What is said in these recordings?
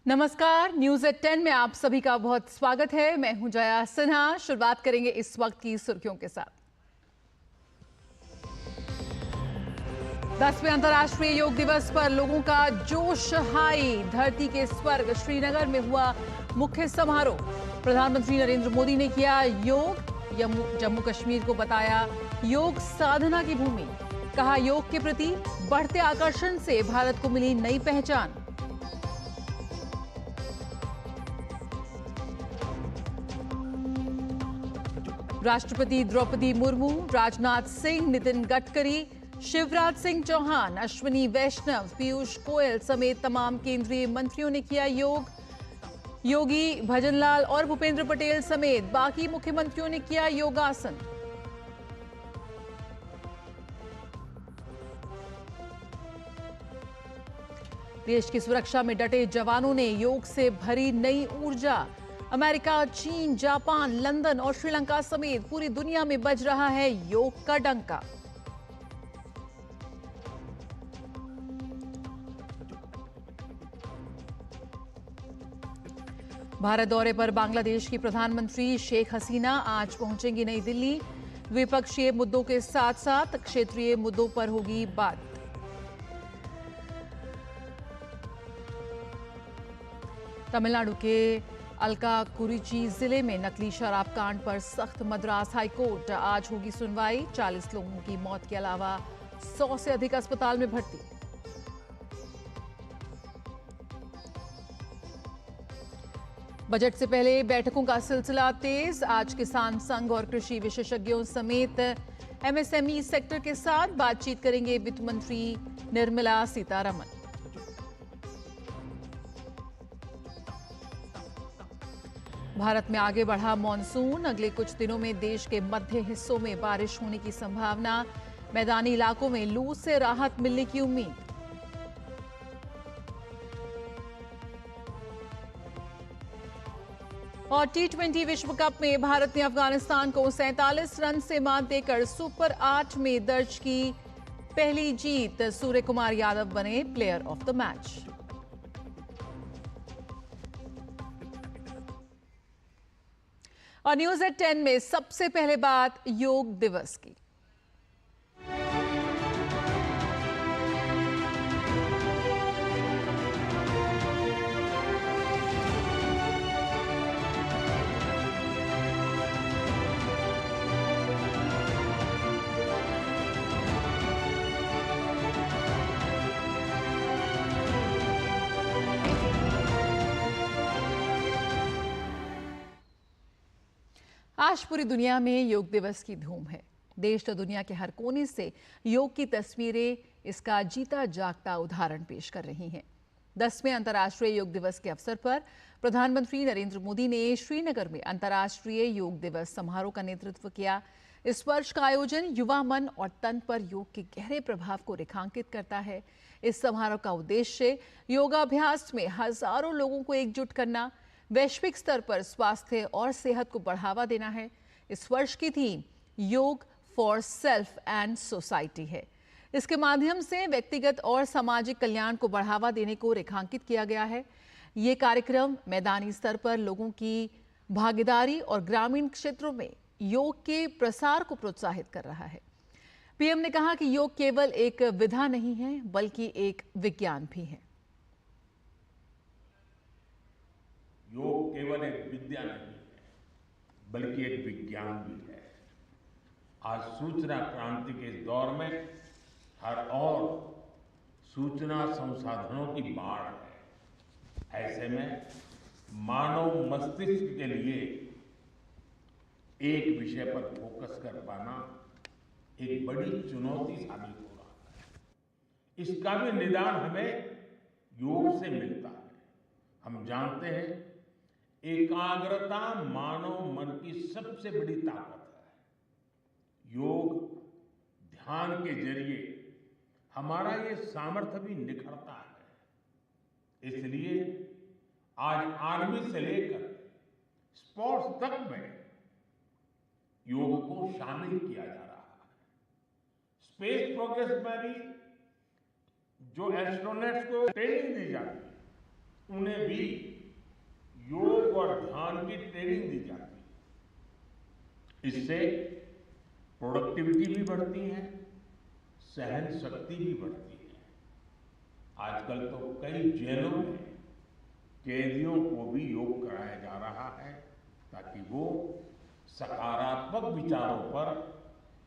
नमस्कार, news at 10 में आप सभी का बहुत स्वागत है। मैं हूं जया सिन्हा। शुरुआत करेंगे इस वक्त की सुर्खियों के साथ। 10वें अंतर्राष्ट्रीय योग दिवस पर लोगों का जोश हाई। धरती के स्वर्ग श्रीनगर में हुआ मुख्य समारोह। प्रधानमंत्री नरेंद्र मोदी ने किया योग। जम्मू कश्मीर को बताया योग साधना की भूमि। कहा योग के प्रति बढ़ते आकर्षण से भारत को मिली नई पहचान। राष्ट्रपति द्रौपदी मुर्मू, राजनाथ सिंह, नितिन गडकरी, शिवराज सिंह चौहान, अश्विनी वैष्णव, पीयूष गोयल समेत तमाम केंद्रीय मंत्रियों ने किया योग। योगी भजनलाल और भूपेंद्र पटेल समेत बाकी मुख्यमंत्रियों ने किया योगासन। देश की सुरक्षा में डटे जवानों ने योग से भरी नई ऊर्जा। अमेरिका, चीन, जापान, लंदन और श्रीलंका समेत पूरी दुनिया में बज रहा है योग का डंका। भारत दौरे पर बांग्लादेश की प्रधानमंत्री शेख हसीना आज पहुंचेंगी नई दिल्ली। द्विपक्षीय मुद्दों के साथ साथ क्षेत्रीय मुद्दों पर होगी बात। तमिलनाडु के अलकाकुरिची जिले में नकली शराब कांड पर सख्त मद्रास हाईकोर्ट। आज होगी सुनवाई। 40 लोगों की मौत के अलावा 100 से अधिक अस्पताल में भर्ती। बजट से पहले बैठकों का सिलसिला तेज। आज किसान संघ और कृषि विशेषज्ञों समेत एमएसएमई सेक्टर के साथ बातचीत करेंगे वित्त मंत्री निर्मला सीतारमण। भारत में आगे बढ़ा मॉनसून। अगले कुछ दिनों में देश के मध्य हिस्सों में बारिश होने की संभावना। मैदानी इलाकों में लू से राहत मिलने की उम्मीद। और टी20 विश्व कप में भारत ने अफगानिस्तान को 47 रन से मात देकर सुपर 8 में दर्ज की पहली जीत। सूर्य कुमार यादव बने प्लेयर ऑफ द मैच। और न्यूज एट 10 में सबसे पहले बात योग दिवस की। आज पूरी दुनिया में योग दिवस की धूम है। देश तो दुनिया के हर कोने से योग की तस्वीरें इसका जीता जागता उदाहरण पेश कर रही हैं। 10वें अंतर्राष्ट्रीय योग दिवस के अवसर पर प्रधानमंत्री नरेंद्र मोदी ने श्रीनगर में अंतर्राष्ट्रीय योग दिवस समारोह का नेतृत्व किया। इस वर्ष का आयोजन युवा मन और तन पर योग के गहरे प्रभाव को रेखांकित करता है। इस समारोह का उद्देश्य योगाभ्यास में हजारों लोगों को एकजुट करना, वैश्विक स्तर पर स्वास्थ्य और सेहत को बढ़ावा देना है। इस वर्ष की थीम योग फॉर सेल्फ एंड सोसाइटी है। इसके माध्यम से व्यक्तिगत और सामाजिक कल्याण को बढ़ावा देने को रेखांकित किया गया है। ये कार्यक्रम मैदानी स्तर पर लोगों की भागीदारी और ग्रामीण क्षेत्रों में योग के प्रसार को प्रोत्साहित कर रहा है। पीएम ने कहा कि योग केवल एक विधा नहीं है, बल्कि एक विज्ञान भी है। योग केवल एक विद्या नहीं है, बल्कि एक विज्ञान भी है। आज सूचना क्रांति के इस दौर में हर ओर सूचना संसाधनों की बाढ़ है। ऐसे में मानव मस्तिष्क के लिए एक विषय पर फोकस कर पाना एक बड़ी चुनौती साबित हो रहा है। इसका भी निदान हमें योग से मिलता है। हम जानते हैं एकाग्रता मानव मन की सबसे बड़ी ताकत है। योग ध्यान के जरिए हमारा ये सामर्थ्य भी निखरता है। इसलिए आज आर्मी से लेकर स्पोर्ट्स तक में योग को शामिल किया जा रहा है। स्पेस प्रोग्रेस में भी जो एस्ट्रोनॉट्स को ट्रेनिंग दी जाती है, उन्हें भी योग और ध्यान की ट्रेनिंग दी जाती है। इससे प्रोडक्टिविटी भी बढ़ती है, सहन शक्ति भी बढ़ती है। आजकल तो कई जेलों में कैदियों को भी योग कराया जा रहा है ताकि वो सकारात्मक विचारों पर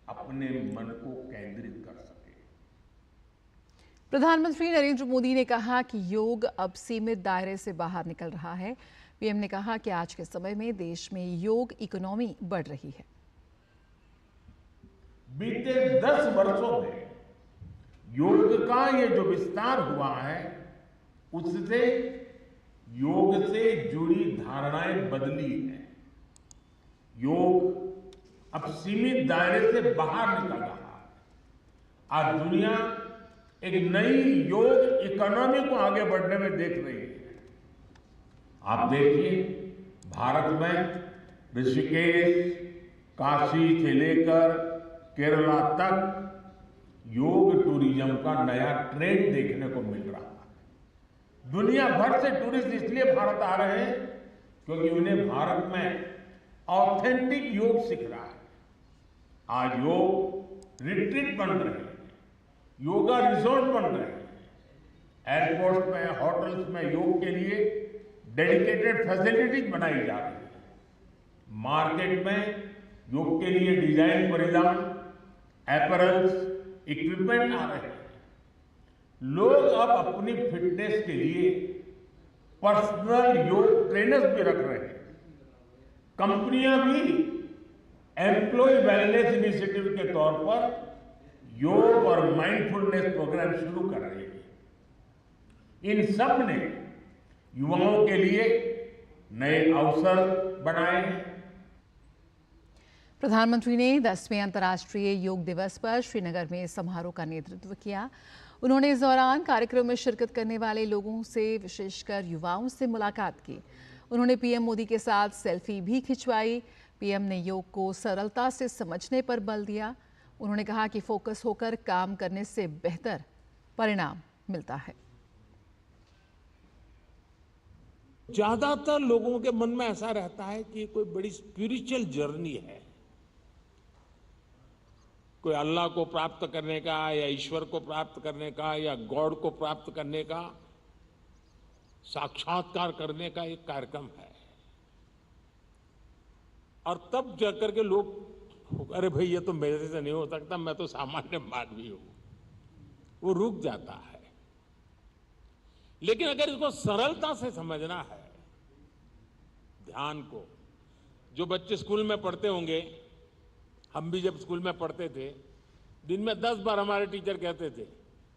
अपने मन को केंद्रित कर सके। प्रधानमंत्री नरेंद्र मोदी ने कहा कि योग अब सीमित दायरे से बाहर निकल रहा है। पीएम ने कहा कि आज के समय में देश में योग इकोनॉमी बढ़ रही है। बीते 10 वर्षों में योग का ये जो विस्तार हुआ है, उससे योग से जुड़ी धारणाएं बदली हैं। योग अब सीमित दायरे से बाहर निकल रहा है। आज दुनिया एक नई योग इकोनॉमी को आगे बढ़ने में देख रही है। आप देखिए, भारत में ऋषिकेश, काशी से लेकर केरला तक योग टूरिज्म का नया ट्रेंड देखने को मिल रहा है। दुनिया भर से टूरिस्ट इसलिए भारत आ रहे हैं क्योंकि उन्हें भारत में ऑथेंटिक योग सीख रहा है। आज योग रिट्रीट बन रहे हैं, योगा रिसोर्ट बन रहे हैं, एयरपोर्ट में, होटल्स में योग के लिए डेडिकेटेड फैसिलिटीज बनाई जा रही है। मार्केट में योग के लिए डिजाइन परिधान, अपैरल्स, इक्विपमेंट आ रहे हैं। लोग अब अपनी फिटनेस के लिए पर्सनल योग ट्रेनर्स भी रख रहे हैं। कंपनियां भी एम्प्लॉय वेलनेस इनिशिएटिव के तौर पर योग और माइंडफुलनेस प्रोग्राम शुरू कर रही है। इन सब ने युवाओं के लिए नए अवसर बनाए हैं। प्रधानमंत्री ने 10वें अंतर्राष्ट्रीय योग दिवस पर श्रीनगर में समारोह का नेतृत्व किया। उन्होंने इस दौरान कार्यक्रम में शिरकत करने वाले लोगों से, विशेषकर युवाओं से मुलाकात की। उन्होंने पीएम मोदी के साथ सेल्फी भी खिंचवाई। पीएम ने योग को सरलता से समझने पर बल दिया। उन्होंने कहा कि फोकस होकर काम करने से बेहतर परिणाम मिलता है। ज्यादातर लोगों के मन में ऐसा रहता है कि कोई बड़ी स्पिरिचुअल जर्नी है, कोई अल्लाह को प्राप्त करने का या ईश्वर को प्राप्त करने का या गॉड को प्राप्त करने का, साक्षात्कार करने का एक कार्यक्रम है। और तब जाकर के लोग, अरे भाई ये तो मेरे से नहीं हो सकता, मैं तो सामान्य मानवी हूं, वो रुक जाता है। लेकिन अगर इसको सरलता से समझना है, ध्यान को, जो बच्चे स्कूल में पढ़ते होंगे, हम भी जब स्कूल में पढ़ते थे, दिन में 10 बार हमारे टीचर कहते थे,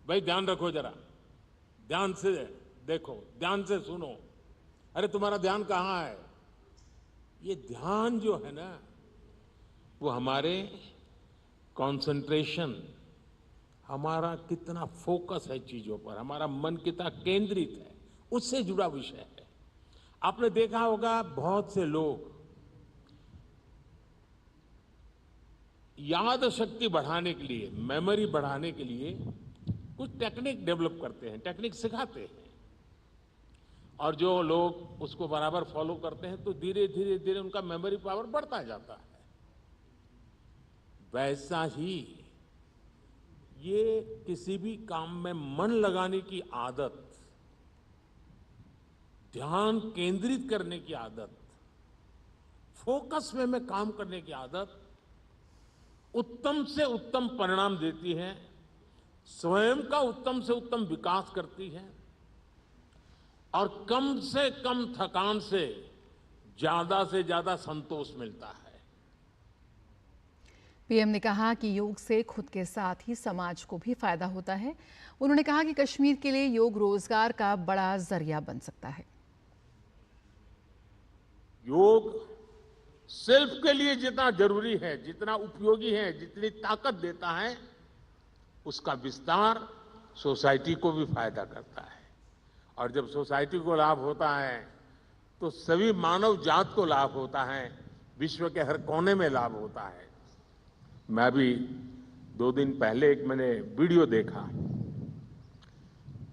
भाई ध्यान रखो जरा, ध्यान से देखो, ध्यान से सुनो। अरे तुम्हारा ध्यान कहाँ है? ये ध्यान जो है ना, वो हमारे कंसंट्रेशन, हमारा कितना फोकस है चीजों पर, हमारा मन कितना केंद्रित है, उससे जुड़ा विषय है। आपने देखा होगा बहुत से लोग याद शक्ति बढ़ाने के लिए, मेमोरी बढ़ाने के लिए कुछ टेक्निक डेवलप करते हैं, टेक्निक सिखाते हैं, और जो लोग उसको बराबर फॉलो करते हैं तो धीरे धीरे धीरे उनका मेमोरी पावर बढ़ता जाता है। वैसा ही ये किसी भी काम में मन लगाने की आदत, ध्यान केंद्रित करने की आदत, फोकस में काम करने की आदत उत्तम से उत्तम परिणाम देती है, स्वयं का उत्तम से उत्तम विकास करती है और कम से कम थकान से ज्यादा संतोष मिलता है। पीएम ने कहा कि योग से खुद के साथ ही समाज को भी फायदा होता है। उन्होंने कहा कि कश्मीर के लिए योग रोजगार का बड़ा जरिया बन सकता है। योग सेल्फ के लिए जितना जरूरी है, जितना उपयोगी है, जितनी ताकत देता है, उसका विस्तार सोसाइटी को भी फायदा करता है। और जब सोसाइटी को लाभ होता है तो सभी मानव जात को लाभ होता है, विश्व के हर कोने में लाभ होता है। मैं भी 2 दिन पहले एक मैंने वीडियो देखा।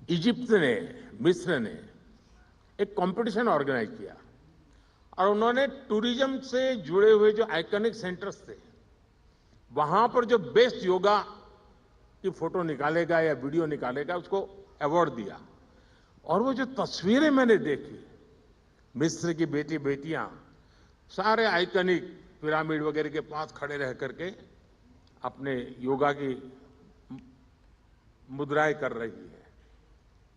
इजिप्ट ने, मिस्र ने एक कंपटीशन ऑर्गेनाइज किया और उन्होंने टूरिज्म से जुड़े हुए जो आइकॉनिक सेंटर्स थे वहां पर जो बेस्ट योगा की फोटो निकालेगा या वीडियो निकालेगा उसको अवार्ड दिया। और वो जो तस्वीरें मैंने देखी, मिस्र की बेटियां सारे आइकॉनिक पिरामिड वगैरह के पास खड़े रह करके अपने योगा की मुद्राएं कर रही है,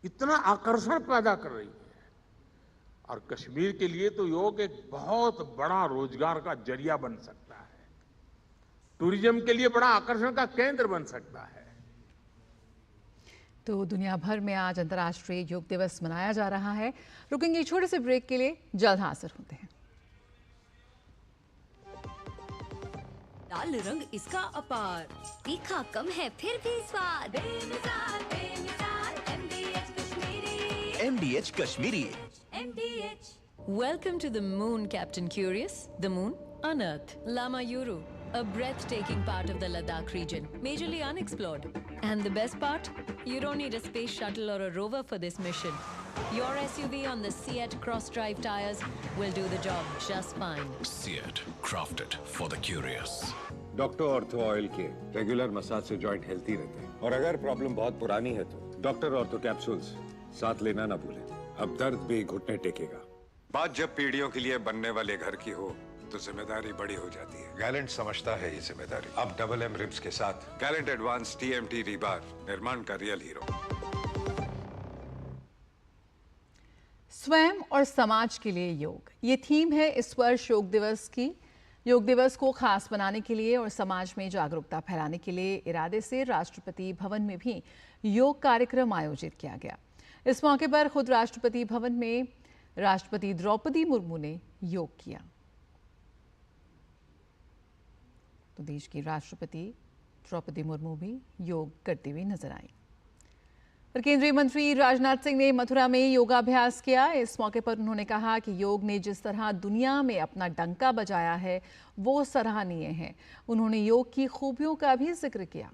इतना आकर्षण पैदा कर रही है। और कश्मीर के लिए तो योग एक बहुत बड़ा रोजगार का जरिया बन सकता है, टूरिज्म के लिए बड़ा आकर्षण का केंद्र बन सकता है। तो दुनिया भर में आज अंतर्राष्ट्रीय योग दिवस मनाया जा रहा है। रुकेंगे छोटे से ब्रेक के लिए, जल्द हाजिर होते हैं। लाल रंग इसका अपार, तीखा कम है फिर भी स्वाद, बेमिसाल बेमिसाल MDH Kashmiri. MDH Kashmiri. MDH। Welcome to the moon, Captain Curious. The moon on Earth. Lama Yuru, a breathtaking part of the Ladakh region, majorly unexplored. And the best part? You don't need a space shuttle or a rover for this mission. Your SUV on the Seat Cross-Drive tires will do the job just fine. Seat, crafted for the curious. Doctor ortho oil के regular massage से joint healthy रहते हैं। और अगर problem बहुत पुरानी है तो डॉक्टर ऑर्थो कैप्सूल्स साथ लेना ना भूलें। अब दर्द भी घुटने टेकेगा। बात जब पीढ़ियों के लिए बनने वाले घर की हो तो जिम्मेदारी बड़ी हो जाती है। गैलेंट समझता है ये जिम्मेदारी। अब डबल एम रिब्स के साथ गैलेंट एडवांस TMT रीबार, निर्माण का रियल हीरो। स्वयं और समाज के लिए योग, ये थीम है इस वर्ष योग दिवस की। योग दिवस को खास बनाने के लिए और समाज में जागरूकता फैलाने के लिए इरादे से राष्ट्रपति भवन में भी योग कार्यक्रम आयोजित किया गया। इस मौके पर खुद राष्ट्रपति भवन में राष्ट्रपति द्रौपदी मुर्मू ने योग किया। तो देश की राष्ट्रपति द्रौपदी मुर्मू भी योग करती हुई नजर आई। और केंद्रीय मंत्री राजनाथ सिंह ने मथुरा में योगाभ्यास किया। इस मौके पर उन्होंने कहा कि योग ने जिस तरह दुनिया में अपना डंका बजाया है वो सराहनीय है। उन्होंने योग की खूबियों का भी जिक्र किया।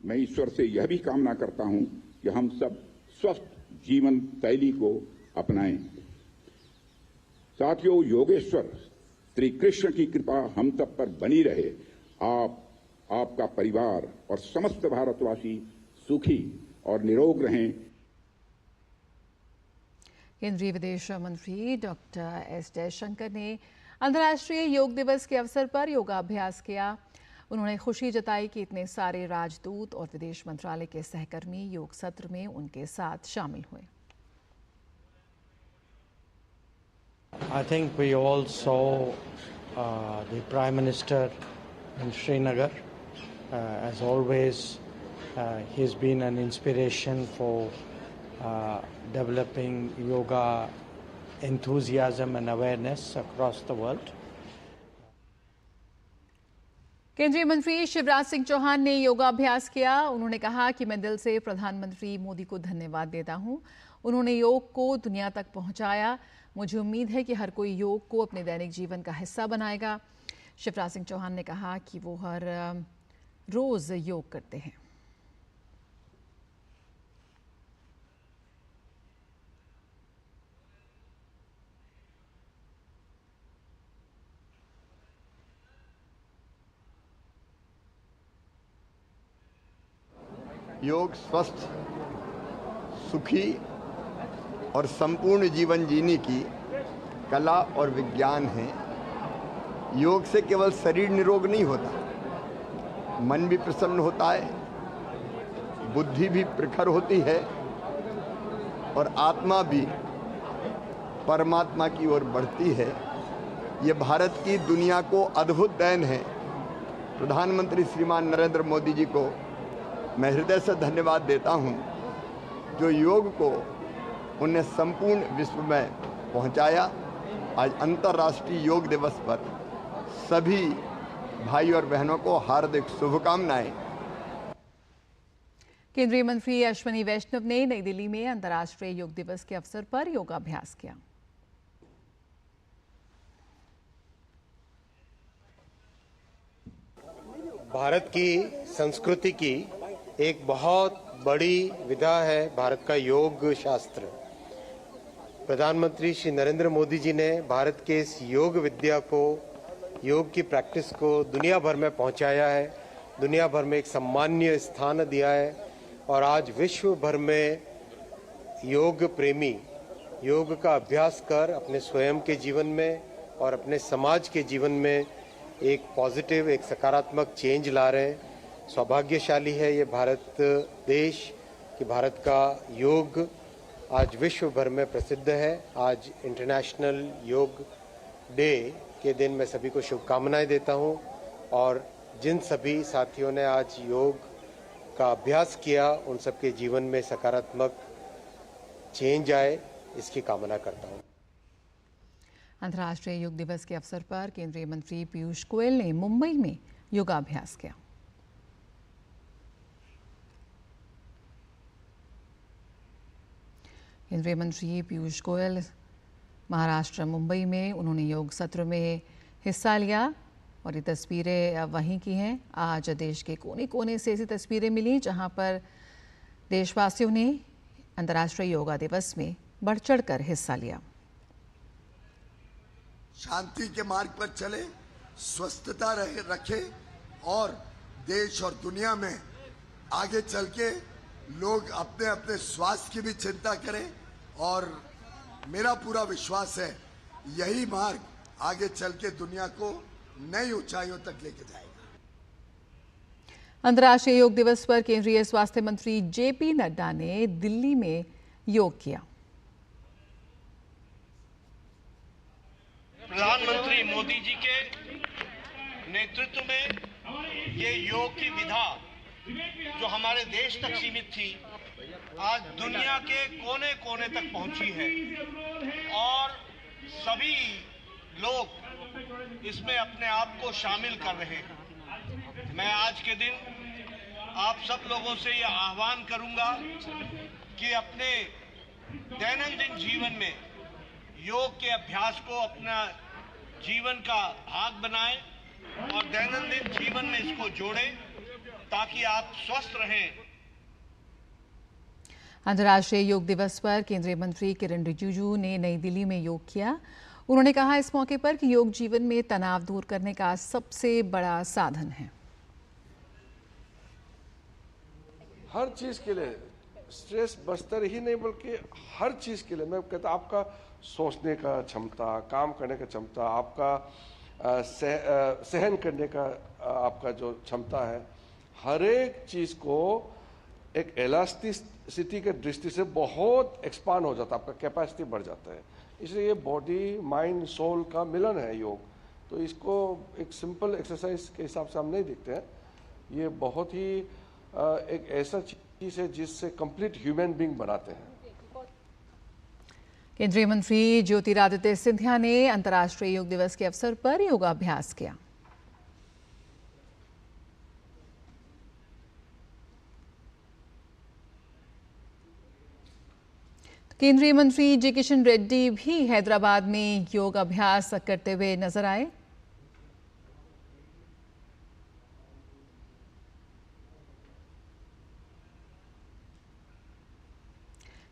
मैं ईश्वर से यह भी कामना करता हूं कि हम सब स्वस्थ जीवन शैली को अपनाएं। साथियों, योगेश्वर श्री कृष्ण की कृपा हम सब पर बनी रहे। आपका परिवार और समस्त भारतवासी सुखी और निरोग रहें। केंद्रीय विदेश मंत्री डॉक्टर एस जयशंकर ने अंतर्राष्ट्रीय योग दिवस के अवसर पर योगाभ्यास किया। उन्होंने खुशी जताई कि इतने सारे राजदूत और विदेश मंत्रालय के सहकर्मी योग सत्र में उनके साथ शामिल हुए। I think we all saw the Prime Minister in Srinagar. As always, he's been an inspiration for developing yoga enthusiasm and awareness across the world. केंद्रीय मंत्री शिवराज सिंह चौहान ने योगाभ्यास किया। उन्होंने कहा कि मैं दिल से प्रधानमंत्री मोदी को धन्यवाद देता हूं। उन्होंने योग को दुनिया तक पहुंचाया। मुझे उम्मीद है कि हर कोई योग को अपने दैनिक जीवन का हिस्सा बनाएगा। शिवराज सिंह चौहान ने कहा कि वो हर रोज योग करते हैं। योग स्वस्थ, सुखी और संपूर्ण जीवन जीने की कला और विज्ञान है। योग से केवल शरीर निरोग नहीं होता, मन भी प्रसन्न होता है, बुद्धि भी प्रखर होती है और आत्मा भी परमात्मा की ओर बढ़ती है। ये भारत की दुनिया को अद्भुत देन है। प्रधानमंत्री श्रीमान नरेंद्र मोदी जी को मैं हृदय से धन्यवाद देता हूं, जो योग को उन्हें संपूर्ण विश्व में पहुंचाया। आज अंतर्राष्ट्रीय योग दिवस पर सभी भाई और बहनों को हार्दिक शुभकामनाएं। केंद्रीय मंत्री अश्विनी वैष्णव ने नई दिल्ली में अंतर्राष्ट्रीय योग दिवस के अवसर पर योगाभ्यास किया। भारत की संस्कृति की एक बहुत बड़ी विधा है भारत का योग शास्त्र। प्रधानमंत्री श्री नरेंद्र मोदी जी ने भारत के इस योग विद्या को, योग की प्रैक्टिस को दुनिया भर में पहुंचाया है, दुनिया भर में एक सम्मानीय स्थान दिया है और आज विश्व भर में योग प्रेमी योग का अभ्यास कर अपने स्वयं के जीवन में और अपने समाज के जीवन में एक पॉजिटिव, एक सकारात्मक चेंज ला रहे हैं। सौभाग्यशाली है ये भारत देश कि भारत का योग आज विश्व भर में प्रसिद्ध है। आज इंटरनेशनल योग डे के दिन मैं सभी को शुभकामनाएं देता हूं और जिन सभी साथियों ने आज योग का अभ्यास किया उन सबके जीवन में सकारात्मक चेंज आए, इसकी कामना करता हूं। अंतर्राष्ट्रीय योग दिवस के अवसर पर केंद्रीय मंत्री पीयूष गोयल ने मुंबई में योगाभ्यास किया। केंद्रीय मंत्री पीयूष गोयल महाराष्ट्र मुंबई में उन्होंने योग सत्र में हिस्सा लिया और ये तस्वीरें वहीं की हैं। आज देश के कोने कोने से ऐसी तस्वीरें मिली जहां पर देशवासियों ने अंतर्राष्ट्रीय योगा दिवस में बढ़ चढ़कर हिस्सा लिया। शांति के मार्ग पर चले, स्वस्थता रखे और देश और दुनिया में आगे चल के लोग अपने अपने स्वास्थ्य की भी चिंता करें और मेरा पूरा विश्वास है यही मार्ग आगे चल के दुनिया को नई ऊंचाइयों तक लेके जाएगा। अंतर्राष्ट्रीय योग दिवस पर केंद्रीय स्वास्थ्य मंत्री जेपी नड्डा ने दिल्ली में योग किया। प्रधानमंत्री मोदी जी के नेतृत्व में ये योग की विधा जो हमारे देश तक सीमित थी आज दुनिया के कोने कोने तक पहुंची है और सभी लोग इसमें अपने आप को शामिल कर रहे हैं। मैं आज के दिन आप सब लोगों से यह आह्वान करूंगा कि अपने दैनंदिन जीवन में योग के अभ्यास को अपना जीवन का भाग बनाएं और दैनंदिन जीवन में इसको जोड़ें ताकि आप स्वस्थ रहें। अंतर्राष्ट्रीय योग दिवस पर केंद्रीय मंत्री किरण रिजिजू ने नई दिल्ली में योग किया। उन्होंने कहा इस मौके पर कि योग जीवन में तनाव दूर करने का सबसे बड़ा साधन है। हर चीज के लिए स्ट्रेस बस्तर ही नहीं बल्कि हर चीज के लिए मैं कहता आपका सोचने का क्षमता, काम करने का क्षमता, आपका सहन करने का आपका जो क्षमता है, हर एक चीज को एक इलास्टिसिटी के दृष्टि से बहुत एक्सपांड हो जाता है, आपका कैपेसिटी बढ़ जाता है। इसलिए ये बॉडी माइंड सोल का मिलन है योग। तो इसको एक सिंपल एक्सरसाइज के हिसाब से हम नहीं देखते हैं, ये बहुत ही एक ऐसा चीज है जिससे कंप्लीट ह्यूमन बीइंग बनाते हैं। केंद्रीय मंत्री ज्योतिरादित्य सिंधिया ने अंतर्राष्ट्रीय योग दिवस के अवसर पर योगाभ्यास किया। केंद्रीय मंत्री जी किशन रेड्डी भी हैदराबाद में योग अभ्यास करते हुए नजर आए।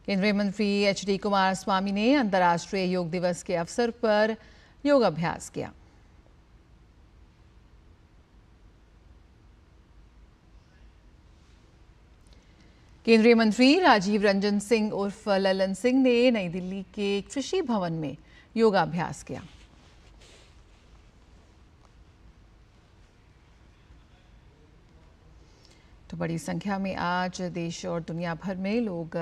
केंद्रीय मंत्री एचडी कुमारस्वामी ने अंतर्राष्ट्रीय योग दिवस के अवसर पर योगाभ्यास किया। केंद्रीय मंत्री राजीव रंजन सिंह उर्फ ललन सिंह ने नई दिल्ली के कृषि भवन में योगाभ्यास किया। तो बड़ी संख्या में आज देश और दुनिया भर में लोग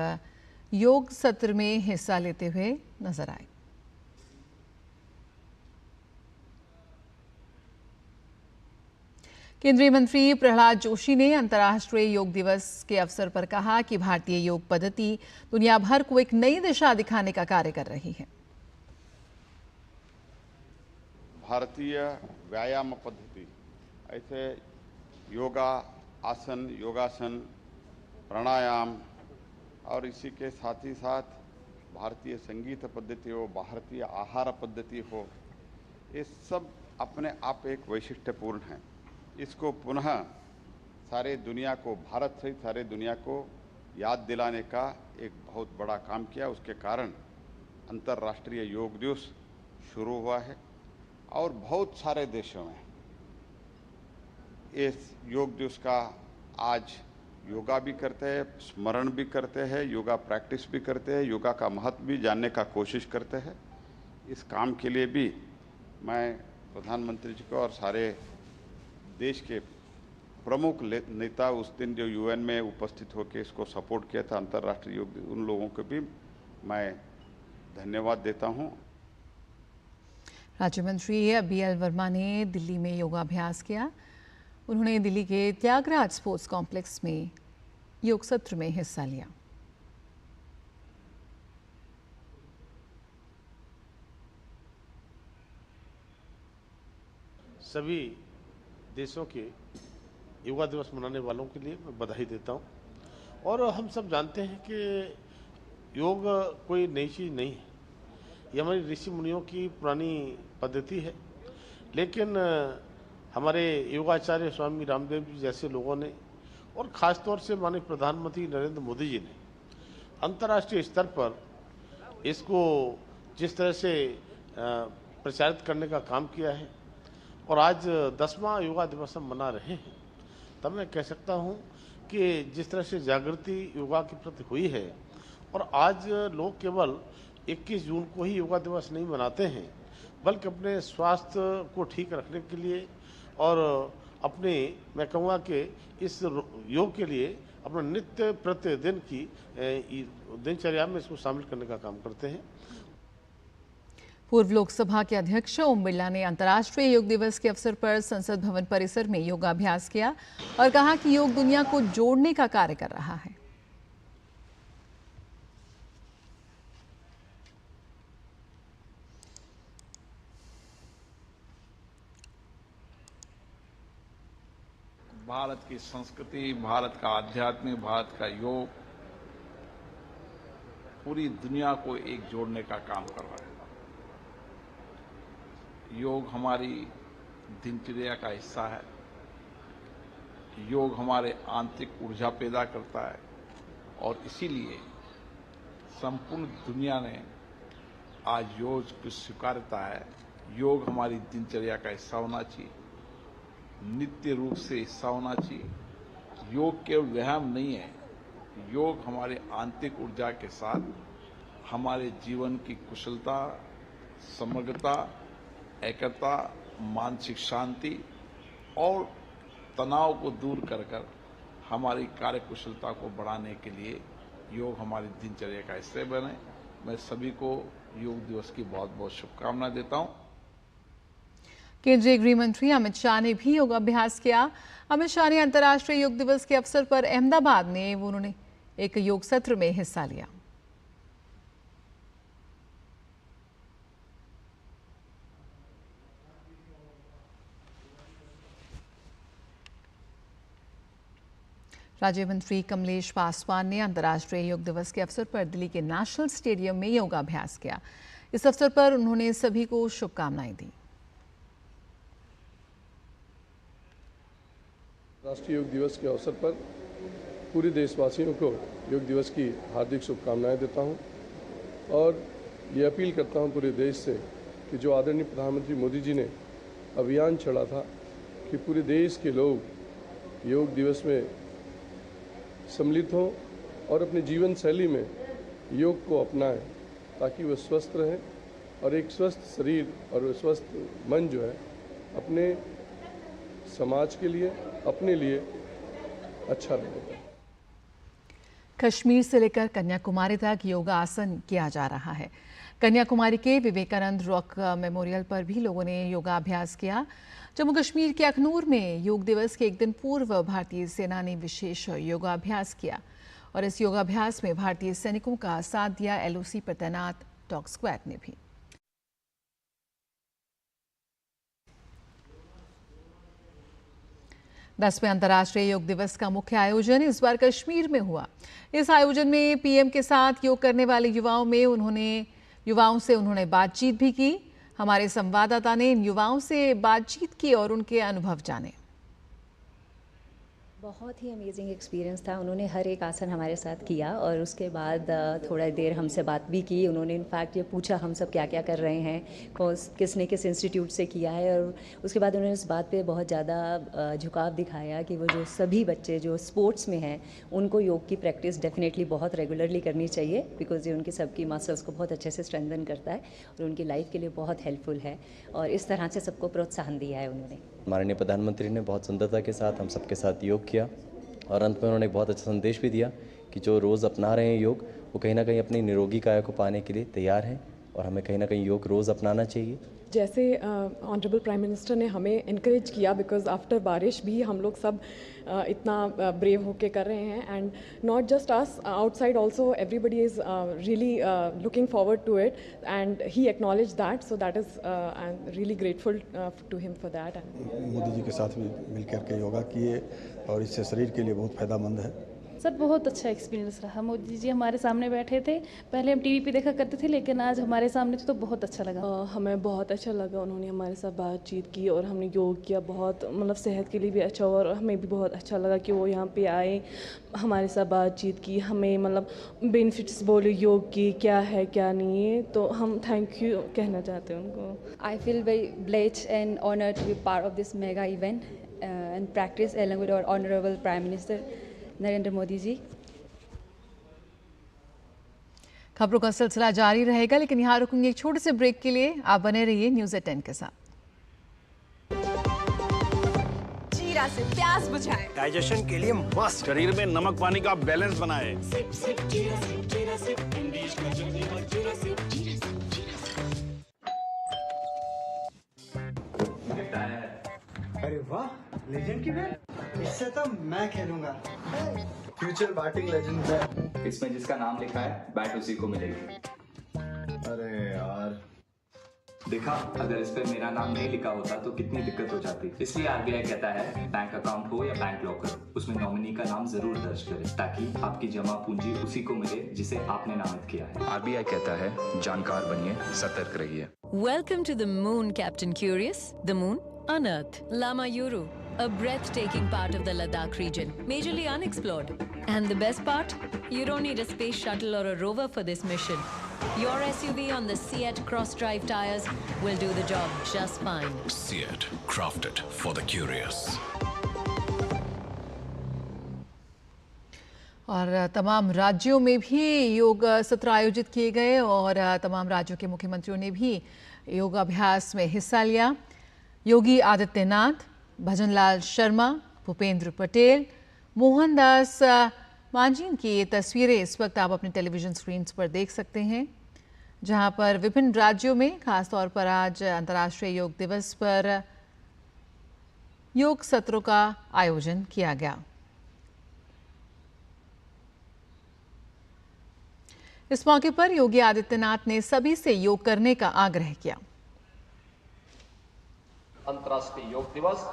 योग सत्र में हिस्सा लेते हुए नजर आए। केंद्रीय मंत्री प्रहलाद जोशी ने अंतर्राष्ट्रीय योग दिवस के अवसर पर कहा कि भारतीय योग पद्धति दुनिया भर को एक नई दिशा दिखाने का कार्य कर रही है। भारतीय व्यायाम पद्धति ऐसे योगा आसन, योगासन, प्राणायाम और इसी के साथ ही साथ भारतीय संगीत पद्धति हो, भारतीय आहार पद्धति हो, ये सब अपने आप एक वैशिष्ट्यपूर्ण है। इसको पुनः सारे दुनिया को, भारत सहित सारे दुनिया को याद दिलाने का एक बहुत बड़ा काम किया। उसके कारण अंतर्राष्ट्रीय योग दिवस शुरू हुआ है और बहुत सारे देशों में इस योग दिवस का आज योगा भी करते हैं, स्मरण भी करते हैं, योगा प्रैक्टिस भी करते हैं, योगा का महत्व भी जानने का कोशिश करते हैं। इस काम के लिए भी मैं प्रधानमंत्री जी को और सारे देश के प्रमुख नेता उस दिन जो यूएन में उपस्थित होकर इसको सपोर्ट किया था अंतर्राष्ट्रीय योग, उन लोगों को भी मैं धन्यवाद देता हूं। राज्य मंत्री BL वर्मा ने दिल्ली में योगाभ्यास किया। उन्होंने दिल्ली के त्यागराज स्पोर्ट्स कॉम्प्लेक्स में योग सत्र में हिस्सा लिया। सभी देशों के योगा दिवस मनाने वालों के लिए मैं बधाई देता हूं। और हम सब जानते हैं कि योग कोई नई चीज़ नहीं है, ये हमारी ऋषि मुनियों की पुरानी पद्धति है। लेकिन हमारे योगाचार्य स्वामी रामदेव जी जैसे लोगों ने और ख़ास तौर से माननीय प्रधानमंत्री नरेंद्र मोदी जी ने अंतर्राष्ट्रीय स्तर पर इसको जिस तरह से प्रचारित करने का काम किया है और आज 10वां योगा दिवस हम मना रहे हैं, तब मैं कह सकता हूं कि जिस तरह से जागृति योगा के प्रति हुई है और आज लोग केवल 21 जून को ही योगा दिवस नहीं मनाते हैं, बल्कि अपने स्वास्थ्य को ठीक रखने के लिए और अपने मैं कहूँगा कि इस योग के लिए अपना नित्य प्रतिदिन की दिनचर्या में इसको शामिल करने का काम करते हैं। पूर्व लोकसभा के अध्यक्ष ओम बिरला ने अंतर्राष्ट्रीय योग दिवस के अवसर पर संसद भवन परिसर में योगाभ्यास किया और कहा कि योग दुनिया को जोड़ने का कार्य कर रहा है। भारत की संस्कृति, भारत का आध्यात्मिक, भारत का योग पूरी दुनिया को एक जोड़ने का काम कर रहा है। योग हमारी दिनचर्या का हिस्सा है। योग हमारे आंतरिक ऊर्जा पैदा करता है और इसीलिए संपूर्ण दुनिया ने आज योग की स्वीकारता है। योग हमारी दिनचर्या का हिस्सा होना चाहिए, नित्य रूप से हिस्सा होना चाहिए। योग केवल व्यायाम नहीं है, योग हमारे आंतरिक ऊर्जा के साथ हमारे जीवन की कुशलता, समग्रता, एकता, मानसिक शांति और तनाव को दूर कर हमारी कार्य कुशलता को बढ़ाने के लिए योग हमारी दिनचर्या का हिस्सा बने। मैं सभी को योग दिवस की बहुत बहुत शुभकामनाएं देता हूं। केंद्रीय गृह मंत्री अमित शाह ने भी योगाभ्यास किया। अमित शाह ने अंतर्राष्ट्रीय योग दिवस के अवसर पर अहमदाबाद में उन्होंने एक योग सत्र में हिस्सा लिया। राज्य मंत्री कमलेश पासवान ने अंतर्राष्ट्रीय योग दिवस के अवसर पर दिल्ली के नेशनल स्टेडियम में योगाभ्यास किया। इस अवसर पर उन्होंने सभी को शुभकामनाएं दी। राष्ट्रीय योग दिवस के अवसर पर पूरे देशवासियों को योग दिवस की हार्दिक शुभकामनाएं देता हूं और ये अपील करता हूं पूरे देश से कि जो आदरणीय प्रधानमंत्री मोदी जी ने अभियान छेड़ा था कि पूरे देश के लोग योग दिवस में सम्मिलित हों और अपने जीवन शैली में योग को अपनाएं ताकि वह स्वस्थ रहें और एक स्वस्थ शरीर और स्वस्थ मन जो है अपने समाज के लिए, अपने लिए अच्छा रहेगा। कश्मीर से लेकर कन्याकुमारी तक योगासन किया जा रहा है। कन्याकुमारी के विवेकानंद रॉक मेमोरियल पर भी लोगों ने योगाभ्यास किया। जम्मू कश्मीर के अखनूर में योग दिवस के एक दिन पूर्व भारतीय सेना ने विशेष योगाभ्यास किया और इस योगाभ्यास में भारतीय सैनिकों का साथ दिया LOC पर तैनात डॉग स्क्वाड ने भी। दसवें अंतर्राष्ट्रीय योग दिवस का मुख्य आयोजन इस बार कश्मीर में हुआ। इस आयोजन में PM के साथ योग करने वाले युवाओं से उन्होंने बातचीत भी की। हमारे संवाददाता ने इन युवाओं से बातचीत की और उनके अनुभव जाने। बहुत ही अमेजिंग एक्सपीरियंस था। उन्होंने हर एक आसन हमारे साथ किया और उसके बाद थोड़ा देर हमसे बात भी की। उन्होंने इनफैक्ट ये पूछा हम सब क्या क्या कर रहे हैं, किसने किस इंस्टीट्यूट से किया है, और उसके बाद उन्होंने इस बात पे बहुत ज़्यादा झुकाव दिखाया कि वो जो सभी बच्चे जो स्पोर्ट्स में हैं उनको योग की प्रैक्टिस डेफिनेटली बहुत रेगुलरली करनी चाहिए, बिकॉज ये उनकी सबकी मसल्स को बहुत अच्छे से स्ट्रेंथन करता है और उनकी लाइफ के लिए बहुत हेल्पफुल है, और इस तरह से सबको प्रोत्साहन दिया है उन्होंने। माननीय प्रधानमंत्री ने बहुत सुंदरता के साथ हम सबके साथ योग किया और अंत में उन्होंने एक बहुत अच्छा संदेश भी दिया कि जो रोज़ अपना रहे हैं योग, वो कहीं ना कहीं अपनी निरोगी काया को पाने के लिए तैयार हैं और हमें कहीं ना कहीं योग रोज़ अपनाना चाहिए। जैसे ऑनरेबल प्राइम मिनिस्टर ने हमें इनकरेज किया, बिकॉज आफ्टर बारिश भी हम लोग सब इतना ब्रेव होके कर रहे हैं, and not just us, outside also everybody is really looking forward to it, and he acknowledge that, so that is I am really grateful to him for that. Modi ji के साथ भी मिलकर के योगा किए और इससे शरीर के लिए बहुत फ़ायदेमंद है। सर बहुत अच्छा एक्सपीरियंस रहा। मोदी जी हमारे सामने बैठे थे, पहले हम टीवी पे देखा करते थे, लेकिन आज हमारे सामने थे तो बहुत अच्छा लगा। हमें बहुत अच्छा लगा, उन्होंने हमारे साथ बातचीत की और हमने योग किया, बहुत मतलब सेहत के लिए भी अच्छा हुआ और हमें भी बहुत अच्छा लगा कि वो यहाँ पे आए, हमारे साथ बातचीत की, हमें मतलब बेनिफिट्स बोले योग की क्या है क्या नहीं है, तो हम थैंक यू कहना चाहते हैं उनको। I feel very blessed and honoured to be part of this mega event and practice along with our honorable Prime Minister Narendra Modi ji. खबरों का सिलसिला जारी रहेगा, लेकिन यहाँ रुकूंगी एक छोटे से ब्रेक के लिए। आप बने रहिए न्यूज़ एट 10 के साथ। जीरा से प्यास बुझाए, डाइजेशन के लिए मस्त, शरीर में नमक पानी का बैलेंस बनाए। सिप सिप जीरा सिप, जीरा सिप, इंग्लिश का जल्दी और जीरा सिप, जीरा सिप, जीरा सिप। अरे वाह, लेजेंड की बैट, इससे तो मैं खेलूंगा। फ्यूचर बैटिंग लेजेंड है। इसमें जिसका नाम लिखा है बैट उसी को मिलेगी। अरे यार, देखा, अगर इस पे मेरा नाम नहीं लिखा होता तो कितनी दिक्कत हो जाती। इसलिए आरबीआई कहता है बैंक अकाउंट हो या बैंक लॉकर, उसमें नॉमिनी का नाम जरूर दर्ज करें, ताकि आपकी जमा पूंजी उसी को मिले जिसे आपने नामित किया है। आरबीआई कहता है जानकार बनिए, सतर्क रहिए। Welcome to the moon, Captain Curious. The moon, unearthed. Lama Yuru, a breathtaking part of the Ladakh region, majorly unexplored. And the best part? You don't need a space shuttle or a rover for this mission. Your SUV on the Seat cross-drive tires will do the job just fine. Seat, crafted for the curious. और तमाम राज्यों में भी योग सत्र आयोजित किए गए और तमाम राज्यों के मुख्यमंत्रियों ने भी योगाभ्यास में हिस्सा लिया। योगी आदित्यनाथ, भजनलाल शर्मा, भूपेंद्र पटेल, मोहनदास मांझी की ये तस्वीरें इस वक्त आप अपने टेलीविजन स्क्रीन पर देख सकते हैं, जहां पर विभिन्न राज्यों में खासतौर पर आज अंतर्राष्ट्रीय योग दिवस पर योग सत्रों का आयोजन किया गया। इस मौके पर योगी आदित्यनाथ ने सभी से योग करने का आग्रह किया। अंतर्राष्ट्रीय योग दिवस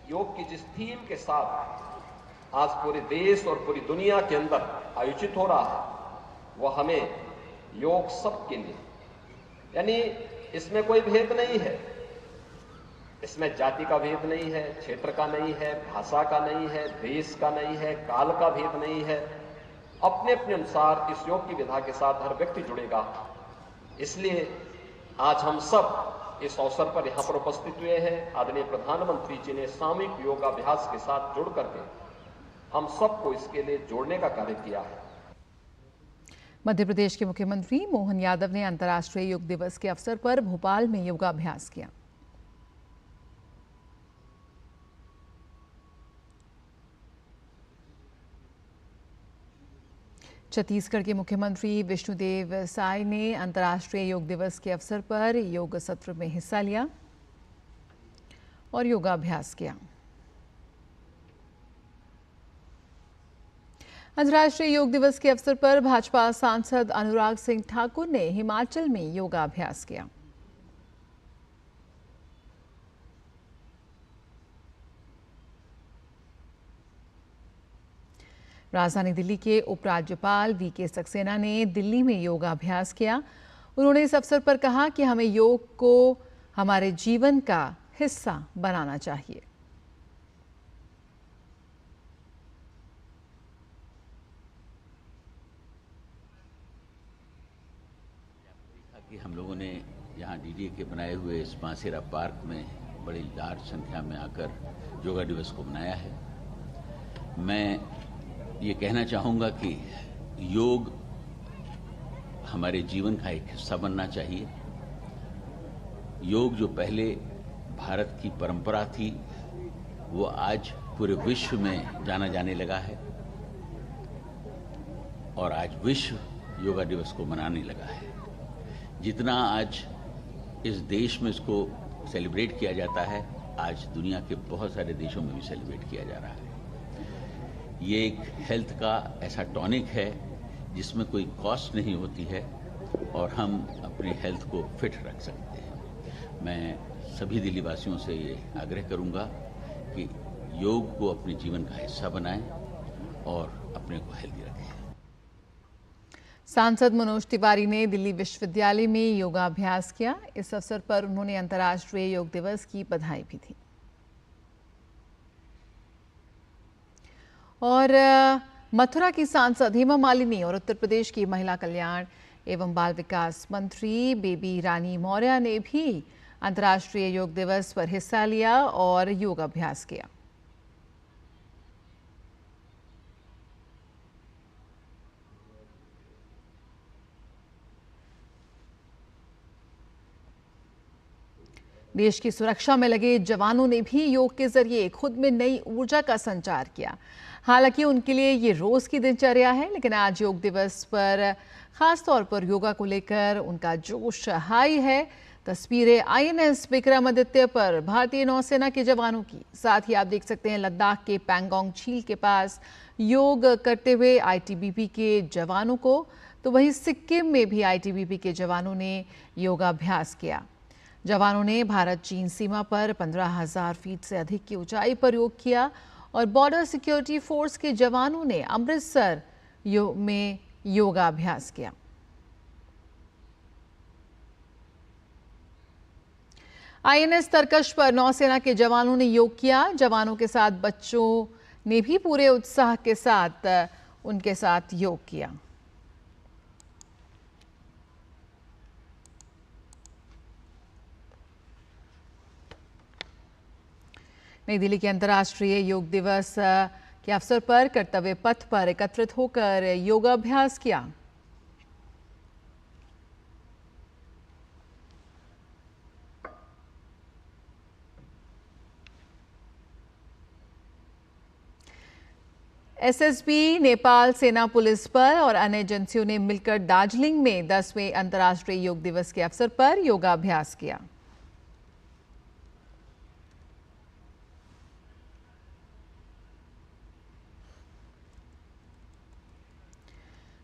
योग की जिस थीम के साथ आज पूरे देश और पूरी दुनिया के अंदर आयोजित हो रहा है, वह हमें योग सबके लिए, यानी इसमें कोई भेद नहीं है, इसमें जाति का भेद नहीं है, क्षेत्र का नहीं है, भाषा का नहीं है, देश का नहीं है, काल का भेद नहीं है। अपने अपने अनुसार इस योग की विधा के साथ हर व्यक्ति जुड़ेगा। इसलिए आज हम सब इस अवसर पर यहाँ पर उपस्थित हुए हैं। आदरणीय प्रधानमंत्री जी ने सामूहिक योगाभ्यास के साथ जुड़ करके हम सबको इसके लिए जोड़ने का कार्य किया है। मध्य प्रदेश के मुख्यमंत्री मोहन यादव ने अंतर्राष्ट्रीय योग दिवस के अवसर पर भोपाल में योगाभ्यास किया। छत्तीसगढ़ के मुख्यमंत्री विष्णुदेव साय ने अंतर्राष्ट्रीय योग दिवस के अवसर पर योग सत्र में हिस्सा लिया और योगाभ्यास किया। अंतर्राष्ट्रीय योग दिवस के अवसर पर भाजपा सांसद अनुराग सिंह ठाकुर ने हिमाचल में योगाभ्यास किया। राजधानी दिल्ली के उपराज्यपाल वीके सक्सेना ने दिल्ली में योगाभ्यास किया। उन्होंने इस अवसर पर कहा कि हमें योग को हमारे जीवन का हिस्सा बनाना चाहिए। कि हम लोगों ने यहाँ डीडीए के बनाए हुए इस मासेरा पार्क में बड़ी लार्ज संख्या में आकर योगा दिवस को मनाया है। मैं ये कहना चाहूँगा कि योग हमारे जीवन का एक हिस्सा बनना चाहिए। योग जो पहले भारत की परंपरा थी वो आज पूरे विश्व में जाना जाने लगा है और आज विश्व योगा दिवस को मनाने लगा है। जितना आज इस देश में इसको सेलिब्रेट किया जाता है, आज दुनिया के बहुत सारे देशों में भी सेलिब्रेट किया जा रहा है। ये एक हेल्थ का ऐसा टॉनिक है जिसमें कोई कॉस्ट नहीं होती है और हम अपने हेल्थ को फिट रख सकते हैं। मैं सभी दिल्ली वासियों से ये आग्रह करूंगा कि योग को अपने जीवन का हिस्सा बनाएं और अपने को हेल्दी रखें। सांसद मनोज तिवारी ने दिल्ली विश्वविद्यालय में योगाभ्यास किया। इस अवसर पर उन्होंने अंतर्राष्ट्रीय योग दिवस की बधाई भी दी। और मथुरा की सांसद हेमा मालिनी और उत्तर प्रदेश की महिला कल्याण एवं बाल विकास मंत्री बेबी रानी मौर्य ने भी अंतर्राष्ट्रीय योग दिवस पर हिस्सा लिया और योगाभ्यास किया। देश की सुरक्षा में लगे जवानों ने भी योग के जरिए खुद में नई ऊर्जा का संचार किया। हालांकि उनके लिए ये रोज की दिनचर्या है, लेकिन आज योग दिवस पर खास तौर पर योगा को लेकर उनका जोश हाई है। तस्वीरें आईएनएस विक्रमादित्य पर भारतीय नौसेना के जवानों की, साथ ही आप देख सकते हैं लद्दाख के पैंगोंग झील के पास योग करते हुए आईटीबीपी के जवानों को, तो वहीं सिक्किम में भी आईटीबीपी के जवानों ने योगाभ्यास किया। जवानों ने भारत चीन सीमा पर 15,000 फीट से अधिक की ऊंचाई पर योग किया और बॉर्डर सिक्योरिटी फोर्स के जवानों ने अमृतसर में योगाभ्यास किया। आईएनएस तरकश पर नौसेना के जवानों ने योग किया। जवानों के साथ बच्चों ने भी पूरे उत्साह के साथ उनके साथ योग किया। नई दिल्ली के अंतर्राष्ट्रीय योग दिवस के अवसर पर कर्तव्य पथ पर एकत्रित होकर योगाभ्यास किया। एसएसबी, नेपाल सेना, पुलिस बल और अन्य एजेंसियों ने मिलकर दार्जिलिंग में 10वें अंतर्राष्ट्रीय योग दिवस के अवसर पर योगाभ्यास किया।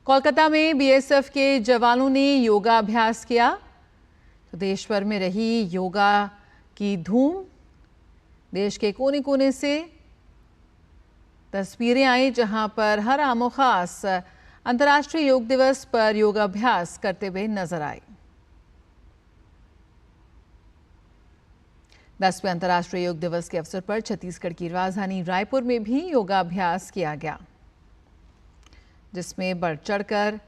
कोलकाता में बीएसएफ के जवानों ने योगाभ्यास किया। तो देश भर में रही योगा की धूम। देश के कोने कोने से तस्वीरें आई जहां पर हर आमो खास अंतर्राष्ट्रीय योग दिवस पर योगाभ्यास करते हुए नजर आए। 10वें अंतर्राष्ट्रीय योग दिवस के अवसर पर छत्तीसगढ़ की राजधानी रायपुर में भी योगाभ्यास किया गया, जिसमें बढ़ चढ़कर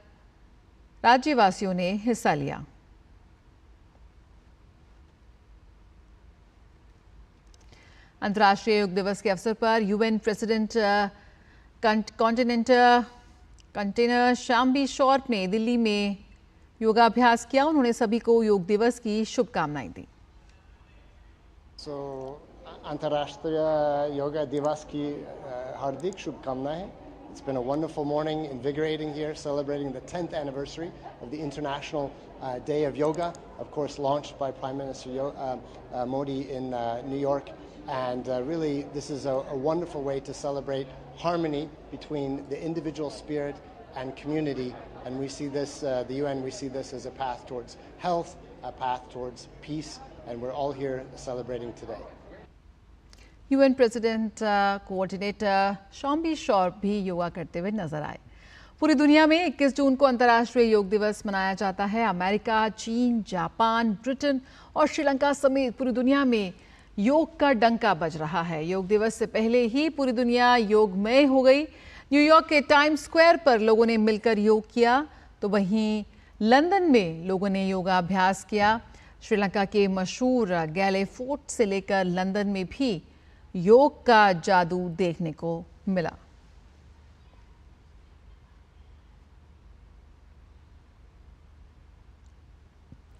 राज्यवासियों ने हिस्सा लिया। अंतर्राष्ट्रीय योग दिवस के अवसर पर यूएन प्रेसिडेंट कंटेनर शाम्बी शॉर्प ने दिल्ली में योगाभ्यास किया। उन्होंने सभी को योग दिवस की शुभकामनाएं दी। अंतर्राष्ट्रीय योगा दिवस की हार्दिक शुभकामनाएं। It's been a wonderful morning, invigorating here, celebrating the 10th anniversary of the International Day of Yoga, of course launched by Prime Minister Modi in New York. And really, this is a wonderful way to celebrate harmony between the individual spirit and community. And we see this, the UN, we see this as a path towards health, a path towards peace, and we're all here celebrating today. UN president coordinator शाम्बी शॉर्प भी योगा करते हुए नजर आए। पूरी दुनिया में 21 जून को अंतर्राष्ट्रीय योग दिवस मनाया जाता है। अमेरिका, चीन, जापान, ब्रिटेन और श्रीलंका समेत पूरी दुनिया में योग का डंका बज रहा है। योग दिवस से पहले ही पूरी दुनिया योगमय हो गई। न्यूयॉर्क के टाइम्स स्क्वायर पर लोगों ने मिलकर योग किया, तो वहीं लंदन में लोगों ने योगाभ्यास किया। श्रीलंका के मशहूर गैले फोर्ट से लेकर लंदन में भी योग का जादू देखने को मिला।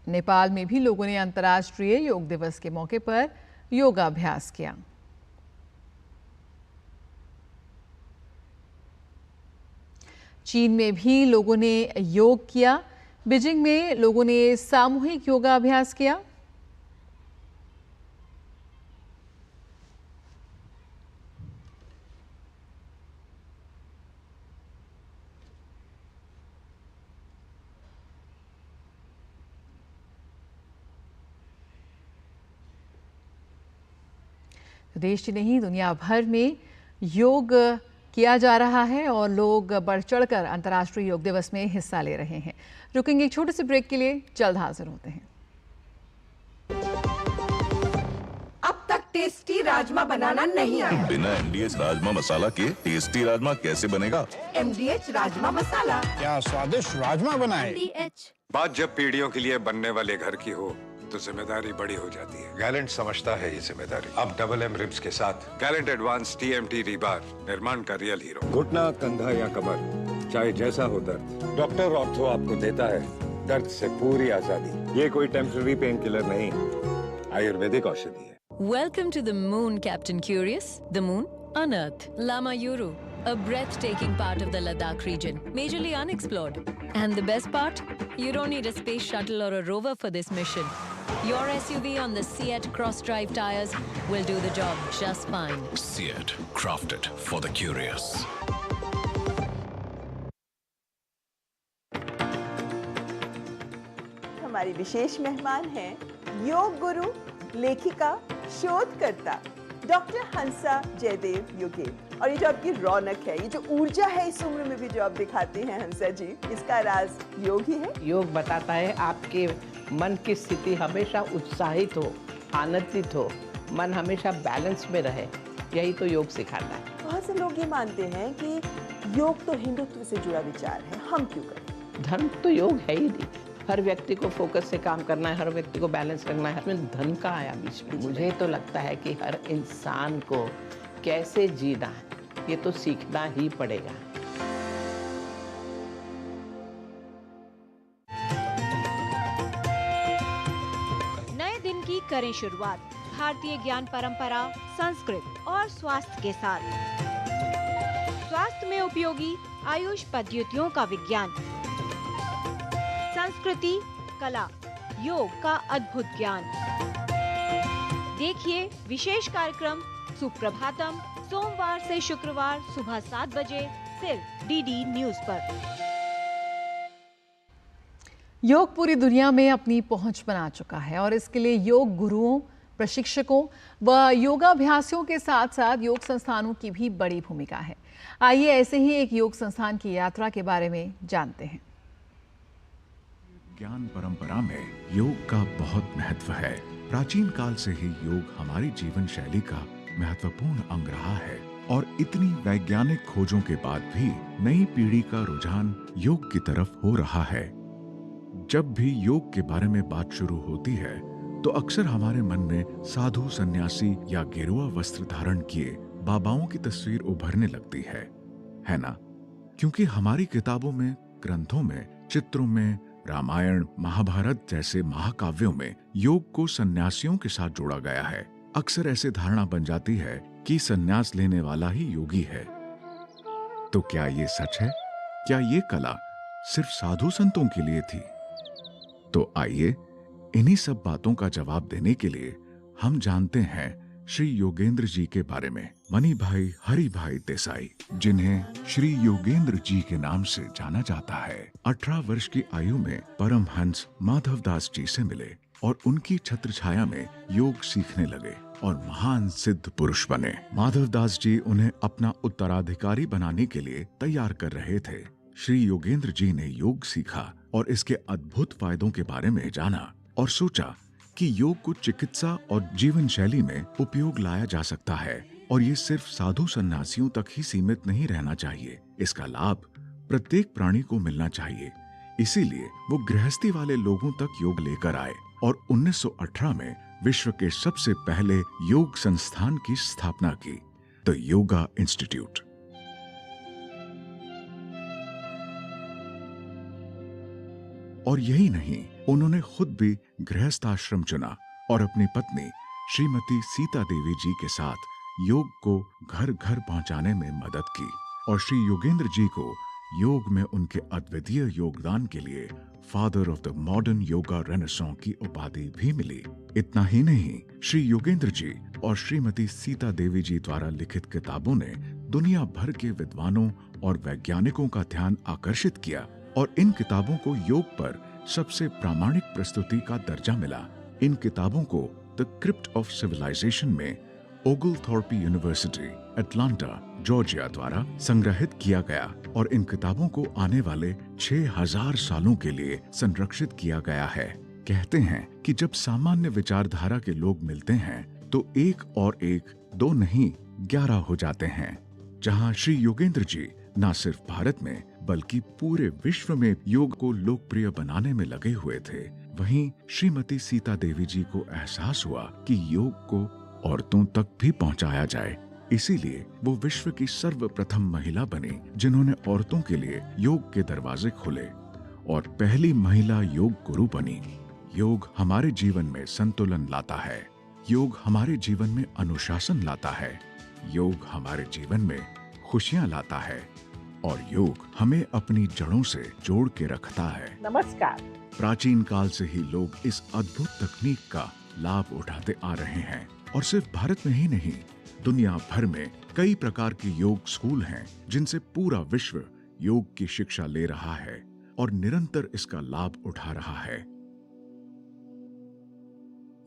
नेपाल में भी लोगों ने अंतर्राष्ट्रीय योग दिवस के मौके पर योगाभ्यास किया। चीन में भी लोगों ने योग किया। बीजिंग में लोगों ने सामूहिक योगाभ्यास किया। देश ही नहीं, दुनिया भर में योग किया जा रहा है और लोग बढ़ चढ़कर अंतर्राष्ट्रीय योग दिवस में हिस्सा ले रहे हैं। रुकेंगे एक छोटे से ब्रेक के लिए, जल्द हाजिर होते हैं। अब तक टेस्टी राजमा बनाना नहीं आया। बिना MDH राजमा मसाला के टेस्टी राजमा कैसे बनेगा? MDH राजमा मसाला। क्या स्वादिष्ट राजमा बनाए। MDH। बात जब पीढ़ियों के लिए बनने वाले घर की हो तो जिम्मेदारी बड़ी हो जाती है। गैलेंट समझता है ये जिम्मेदारी। अब डबल M रिब्स के साथ गैलेंट एडवांस TMT रीबार निर्माण का रियल हीरो। घुटना, कंधा या कमर, चाहे जैसा हो दर्द, डॉक्टर ऑर्थो आपको देता है दर्द से पूरी आजादी। ये कोई टेम्पररी पेन किलर नहीं, आयुर्वेदिक औषधि है। Welcome to the moon, Captain Curious. The moon, unearthed. Lama Yuru, a breathtaking part of the Ladakh region, majorly unexplored. And the best part? You don't need a space shuttle or a rover for this mission. Your SUV on the Seat cross-drive tires will do the job just fine. Seat, crafted for the curious. हमारी विशेष मेहमान हैं योग गुरु, लेखिका, शोधकर्ता doctor हंसा जयदेव योगेंद्र। और ये जो आपकी रौनक है, ये जो ऊर्जा है इस उम्र में भी जो आप दिखाते हैं हंसा जी, इसका राज योग ही है। योग बताता है आपके मन की स्थिति हमेशा उत्साहित हो, आनंदित हो, मन हमेशा बैलेंस में रहे, यही तो योग सिखाता है। बहुत से लोग ये मानते हैं कि योग तो हिंदुत्व से जुड़ा विचार है, हम क्यों करें? धर्म तो योग है ही नहीं। हर व्यक्ति को फोकस से काम करना है, हर व्यक्ति को बैलेंस रखना है। इसमें धन का आया बीच में। मुझे तो लगता है कि हर इंसान को कैसे जीना है ये तो सीखना ही पड़ेगा। नए दिन की करें शुरुआत भारतीय ज्ञान परंपरा, संस्कृत और स्वास्थ्य के साथ। स्वास्थ्य में उपयोगी आयुष पद्धतियों का विज्ञान, संस्कृति, कला, योग का अद्भुत ज्ञान। देखिए विशेष कार्यक्रम सुप्रभातम सोमवार से शुक्रवार सुबह 7 बजे सिर्फ DD न्यूज पर। योग पूरी दुनिया में अपनी पहुंच बना चुका है और इसके लिए योग गुरुओं, प्रशिक्षकों व योगाभ्यासियों के साथ साथ योग संस्थानों की भी बड़ी भूमिका है। आइए ऐसे ही एक योग संस्थान की यात्रा के बारे में जानते हैं। ज्ञान परंपरा में योग का बहुत महत्व है। प्राचीन काल से ही योग हमारी जीवन शैली का महत्वपूर्ण अंग रहा है और इतनी वैज्ञानिक खोजों के बाद भी नई पीढ़ी का रुझान योग की तरफ हो रहा है। जब भी योग के बारे में बात शुरू होती है तो अक्सर हमारे मन में साधु, सन्यासी या गेरुआ वस्त्र धारण किए बाबाओं की तस्वीर उभरने लगती है ना? क्योंकि हमारी किताबों में, ग्रंथों में, चित्रों में, रामायण, महाभारत जैसे महाकाव्यों में योग को सन्यासियों के साथ जोड़ा गया है। अक्सर ऐसे धारणा बन जाती है कि सन्यास लेने वाला ही योगी है। तो क्या ये सच है? क्या ये कला सिर्फ साधु संतों के लिए थी? तो आइए इन्हीं सब बातों का जवाब देने के लिए हम जानते हैं श्री योगेंद्र जी के बारे में। मनी भाई हरि भाई देसाई, जिन्हें श्री योगेंद्र जी के नाम से जाना जाता है, 18 वर्ष की आयु में परमहंस माधवदास जी से मिले और उनकी छत्र छाया में योग सीखने लगे और महान सिद्ध पुरुष बने। माधवदास जी उन्हें अपना उत्तराधिकारी बनाने के लिए तैयार कर रहे थे। श्री योगेंद्र जी ने योग सीखा और इसके अद्भुत फायदों के बारे में जाना और सोचा कि योग को चिकित्सा और जीवन शैली में उपयोग लाया जा सकता है और ये सिर्फ साधु सन्यासियों तक ही सीमित नहीं रहना चाहिए। इसका लाभ प्रत्येक प्राणी को मिलना चाहिए। इसीलिए वो गृहस्थी वाले लोगों तक योग लेकर आए और 1918 में विश्व के सबसे पहले योग संस्थान की स्थापना की, द योगा इंस्टीट्यूट। और यही नहीं, उन्होंने खुद भी गृहस्थ आश्रम चुना और अपनी पत्नी श्रीमती सीता देवी जी के साथ योग को घर घर पहुंचाने में मदद की और श्री योगेंद्र जी को योग में उनके अद्वितीय योगदान के लिए father of the modern yoga renaissance की उपाधि भी मिली। इतना ही नहीं, श्री योगेंद्र जी और श्रीमती सीता देवी जी द्वारा लिखित किताबों ने दुनिया भर के विद्वानों और वैज्ञानिकों का ध्यान आकर्षित किया और इन किताबों को योग पर सबसे प्रामाणिक प्रस्तुति का दर्जा मिला। इन किताबों को द क्रिप्ट ऑफ सिविलाइजेशन में ओगलथॉर्पी यूनिवर्सिटी, अटलांटा, जॉर्जिया द्वारा संग्रहित किया गया और इन किताबों को आने वाले 6000 सालों के लिए संरक्षित किया गया है। कहते हैं कि जब सामान्य विचारधारा के लोग मिलते हैं तो एक और एक 2 नहीं 11 हो जाते हैं। जहां श्री योगेंद्र जी न सिर्फ भारत में बल्कि पूरे विश्व में योग को लोकप्रिय बनाने में लगे हुए थे, वहीं श्रीमती सीता देवी जी को एहसास हुआ कि योग को औरतों तक भी पहुंचाया जाए। इसीलिए वो विश्व की सर्वप्रथम महिला बनी जिन्होंने औरतों के लिए योग के दरवाजे खोले और पहली महिला योग गुरु बनी। योग हमारे जीवन में संतुलन लाता है, योग हमारे जीवन में अनुशासन लाता है, योग हमारे जीवन में खुशियां लाता है और योग हमें अपनी जड़ों से जोड़ के रखता है। नमस्कार। प्राचीन काल से ही लोग इस अद्भुत तकनीक का लाभ उठाते आ रहे हैं और सिर्फ भारत में ही नहीं, दुनिया भर में कई प्रकार के योग स्कूल हैं जिनसे पूरा विश्व योग की शिक्षा ले रहा है और निरंतर इसका लाभ उठा रहा है।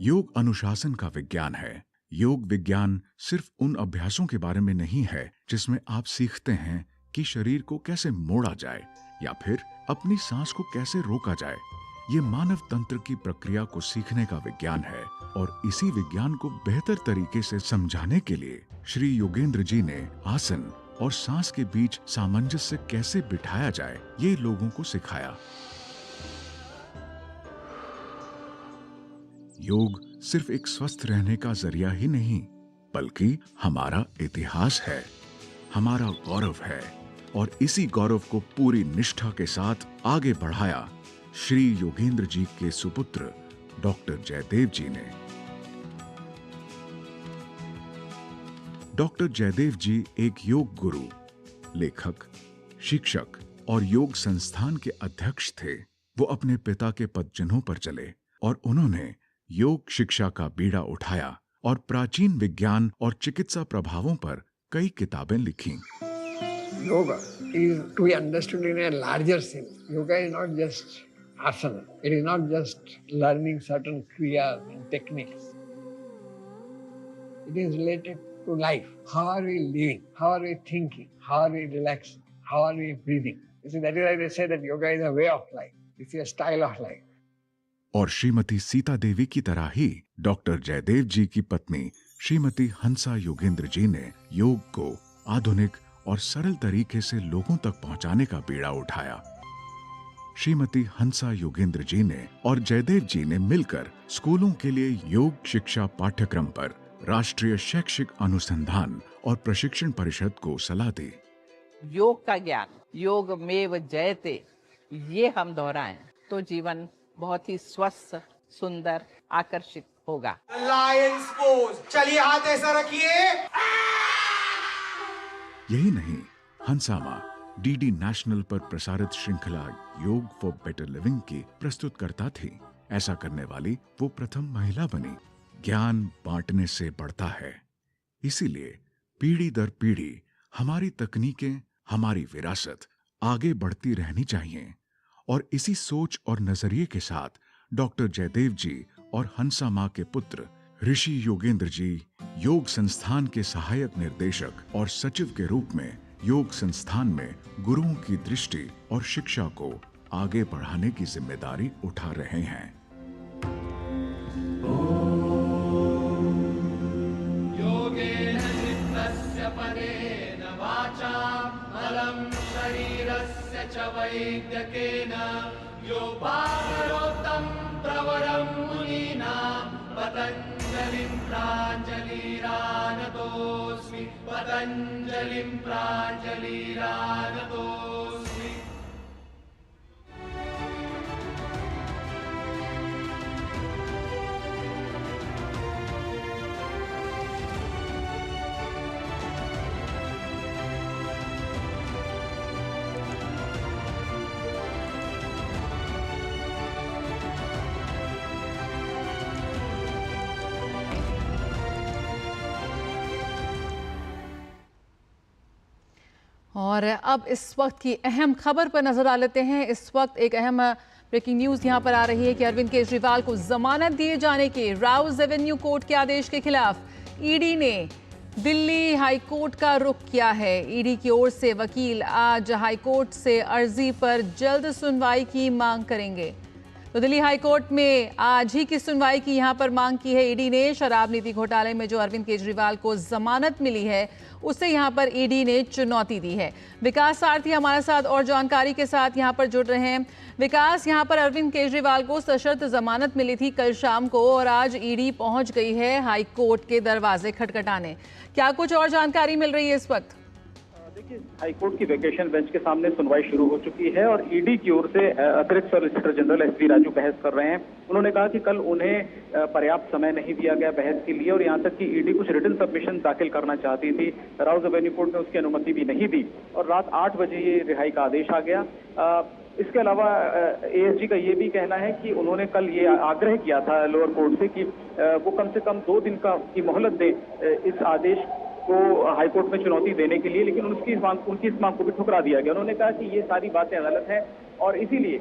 योग अनुशासन का विज्ञान है। योग विज्ञान सिर्फ उन अभ्यासों के बारे में नहीं है जिसमें आप सीखते हैं कि शरीर को कैसे मोड़ा जाए या फिर अपनी सांस को कैसे रोका जाए। ये मानव तंत्र की प्रक्रिया को सीखने का विज्ञान है और इसी विज्ञान को बेहतर तरीके से समझाने के लिए श्री योगेंद्र जी ने आसन और सांस के बीच सामंजस्य कैसे बिठाया जाए ये लोगों को सिखाया। योग सिर्फ एक स्वस्थ रहने का जरिया ही नहीं बल्कि हमारा इतिहास है, हमारा गौरव है और इसी गौरव को पूरी निष्ठा के साथ आगे बढ़ाया श्री योगेंद्र जी के सुपुत्र डॉक्टर जयदेव जी ने। डॉक्टर जयदेव जी एक योग गुरु, लेखक, शिक्षक और योग संस्थान के अध्यक्ष थे। वो अपने पिता के पदचिन्हों पर चले और उन्होंने योग शिक्षा का बीड़ा उठाया और प्राचीन विज्ञान और चिकित्सा प्रभावों पर कई किताबें लिखीं। Yoga is to be understood in a larger sense. Yoga is not just asana. It is not just learning certain kriyas and techniques. It is related to life. How are we living? How are we thinking? How are we relaxing? How are we breathing? You see, that is why they say that yoga is a way of life. It's a style of life. और श्रीमती सीता देवी की तरह ही doctor Jaydev जी की पत्नी श्रीमती हंसा योगेंद्र जी ने योग को आधुनिक और सरल तरीके से लोगों तक पहुंचाने का बीड़ा उठाया। श्रीमती हंसा योगेंद्र जी ने और जयदेव जी ने मिलकर स्कूलों के लिए योग शिक्षा पाठ्यक्रम पर राष्ट्रीय शैक्षिक अनुसंधान और प्रशिक्षण परिषद को सलाह दी। योग का ज्ञान, योग मेव जयते, ये हम दोहराएं तो जीवन बहुत ही स्वस्थ, सुंदर, आकर्षित होगा। लायंस पोज, चलिए हाथ ऐसा रखिए। यही नहीं, हंसामा डीडी नेशनल पर प्रसारित श्रृंखला योग फॉर बेटर लिविंग की प्रस्तुतकर्ता थी। ऐसा करने वाली वो प्रथम महिला बनी। ज्ञान बांटने से बढ़ता है, इसीलिए पीढ़ी दर पीढ़ी हमारी तकनीकें, हमारी विरासत आगे बढ़ती रहनी चाहिए। और इसी सोच और नजरिए के साथ डॉक्टर जयदेव जी और हंसा मां के पुत्र ऋषि योगेंद्र जी योग संस्थान के सहायक निर्देशक और सचिव के रूप में योग संस्थान में गुरुओं की दृष्टि और शिक्षा को आगे बढ़ाने की जिम्मेदारी उठा रहे हैं। योगेन चित्तस्य पदेन वाचा बलं शरीरस्य च वैद्यकेन योपाकरोत्तं प्रवरं मुनीनां पतञ्जलिं प्राञ्जलिरानतोऽस्मि पतञ्जलिं प्राञ्जलिरानतोऽस्मि। और अब इस वक्त की अहम खबर पर नजर डाल लेते हैं। इस वक्त एक अहम ब्रेकिंग न्यूज यहां पर आ रही है कि अरविंद केजरीवाल को जमानत दिए जाने के राउज एवेन्यू कोर्ट के आदेश के खिलाफ ईडी ने दिल्ली हाई कोर्ट का रुख किया है। ईडी की ओर से वकील आज हाई कोर्ट से अर्जी पर जल्द सुनवाई की मांग करेंगे। तो दिल्ली हाई कोर्ट में आज ही की सुनवाई की यहां पर मांग की है ईडी ने। शराब नीति घोटाले में जो अरविंद केजरीवाल को जमानत मिली है उसे यहां पर ईडी ने चुनौती दी है। विकास सारथी हमारे साथ और जानकारी के साथ यहां पर जुड़ रहे हैं। विकास, यहां पर अरविंद केजरीवाल को सशर्त जमानत मिली थी कल शाम को और आज ईडी पहुंच गई है हाई कोर्ट के दरवाजे खटखटाने। क्या कुछ और जानकारी मिल रही है इस वक्त? देखिए, हाईकोर्ट की वेकेशन बेंच के सामने सुनवाई शुरू हो चुकी है और ईडी की ओर से अतिरिक्त सॉलिसिटर जनरल एसवी राजू बहस कर रहे हैं। उन्होंने कहा कि कल उन्हें पर्याप्त समय नहीं दिया गया बहस के लिए और यहां तक कि ईडी कुछ रिटन सबमिशन दाखिल करना चाहती थी। राउज एवेन्यू कोर्ट ने उसकी अनुमति भी नहीं दी और रात 8 बजे ये रिहाई का आदेश आ गया। इसके अलावा एएसजी का ये भी कहना है कि उन्होंने कल ये आग्रह किया था लोअर कोर्ट से कि वो कम से कम 2 दिन की मोहलत दे इस आदेश को हाईकोर्ट में चुनौती देने के लिए, लेकिन उनकी इस मांग को भी ठुकरा दिया गया। उन्होंने कहा कि ये सारी बातें गलत हैं और इसीलिए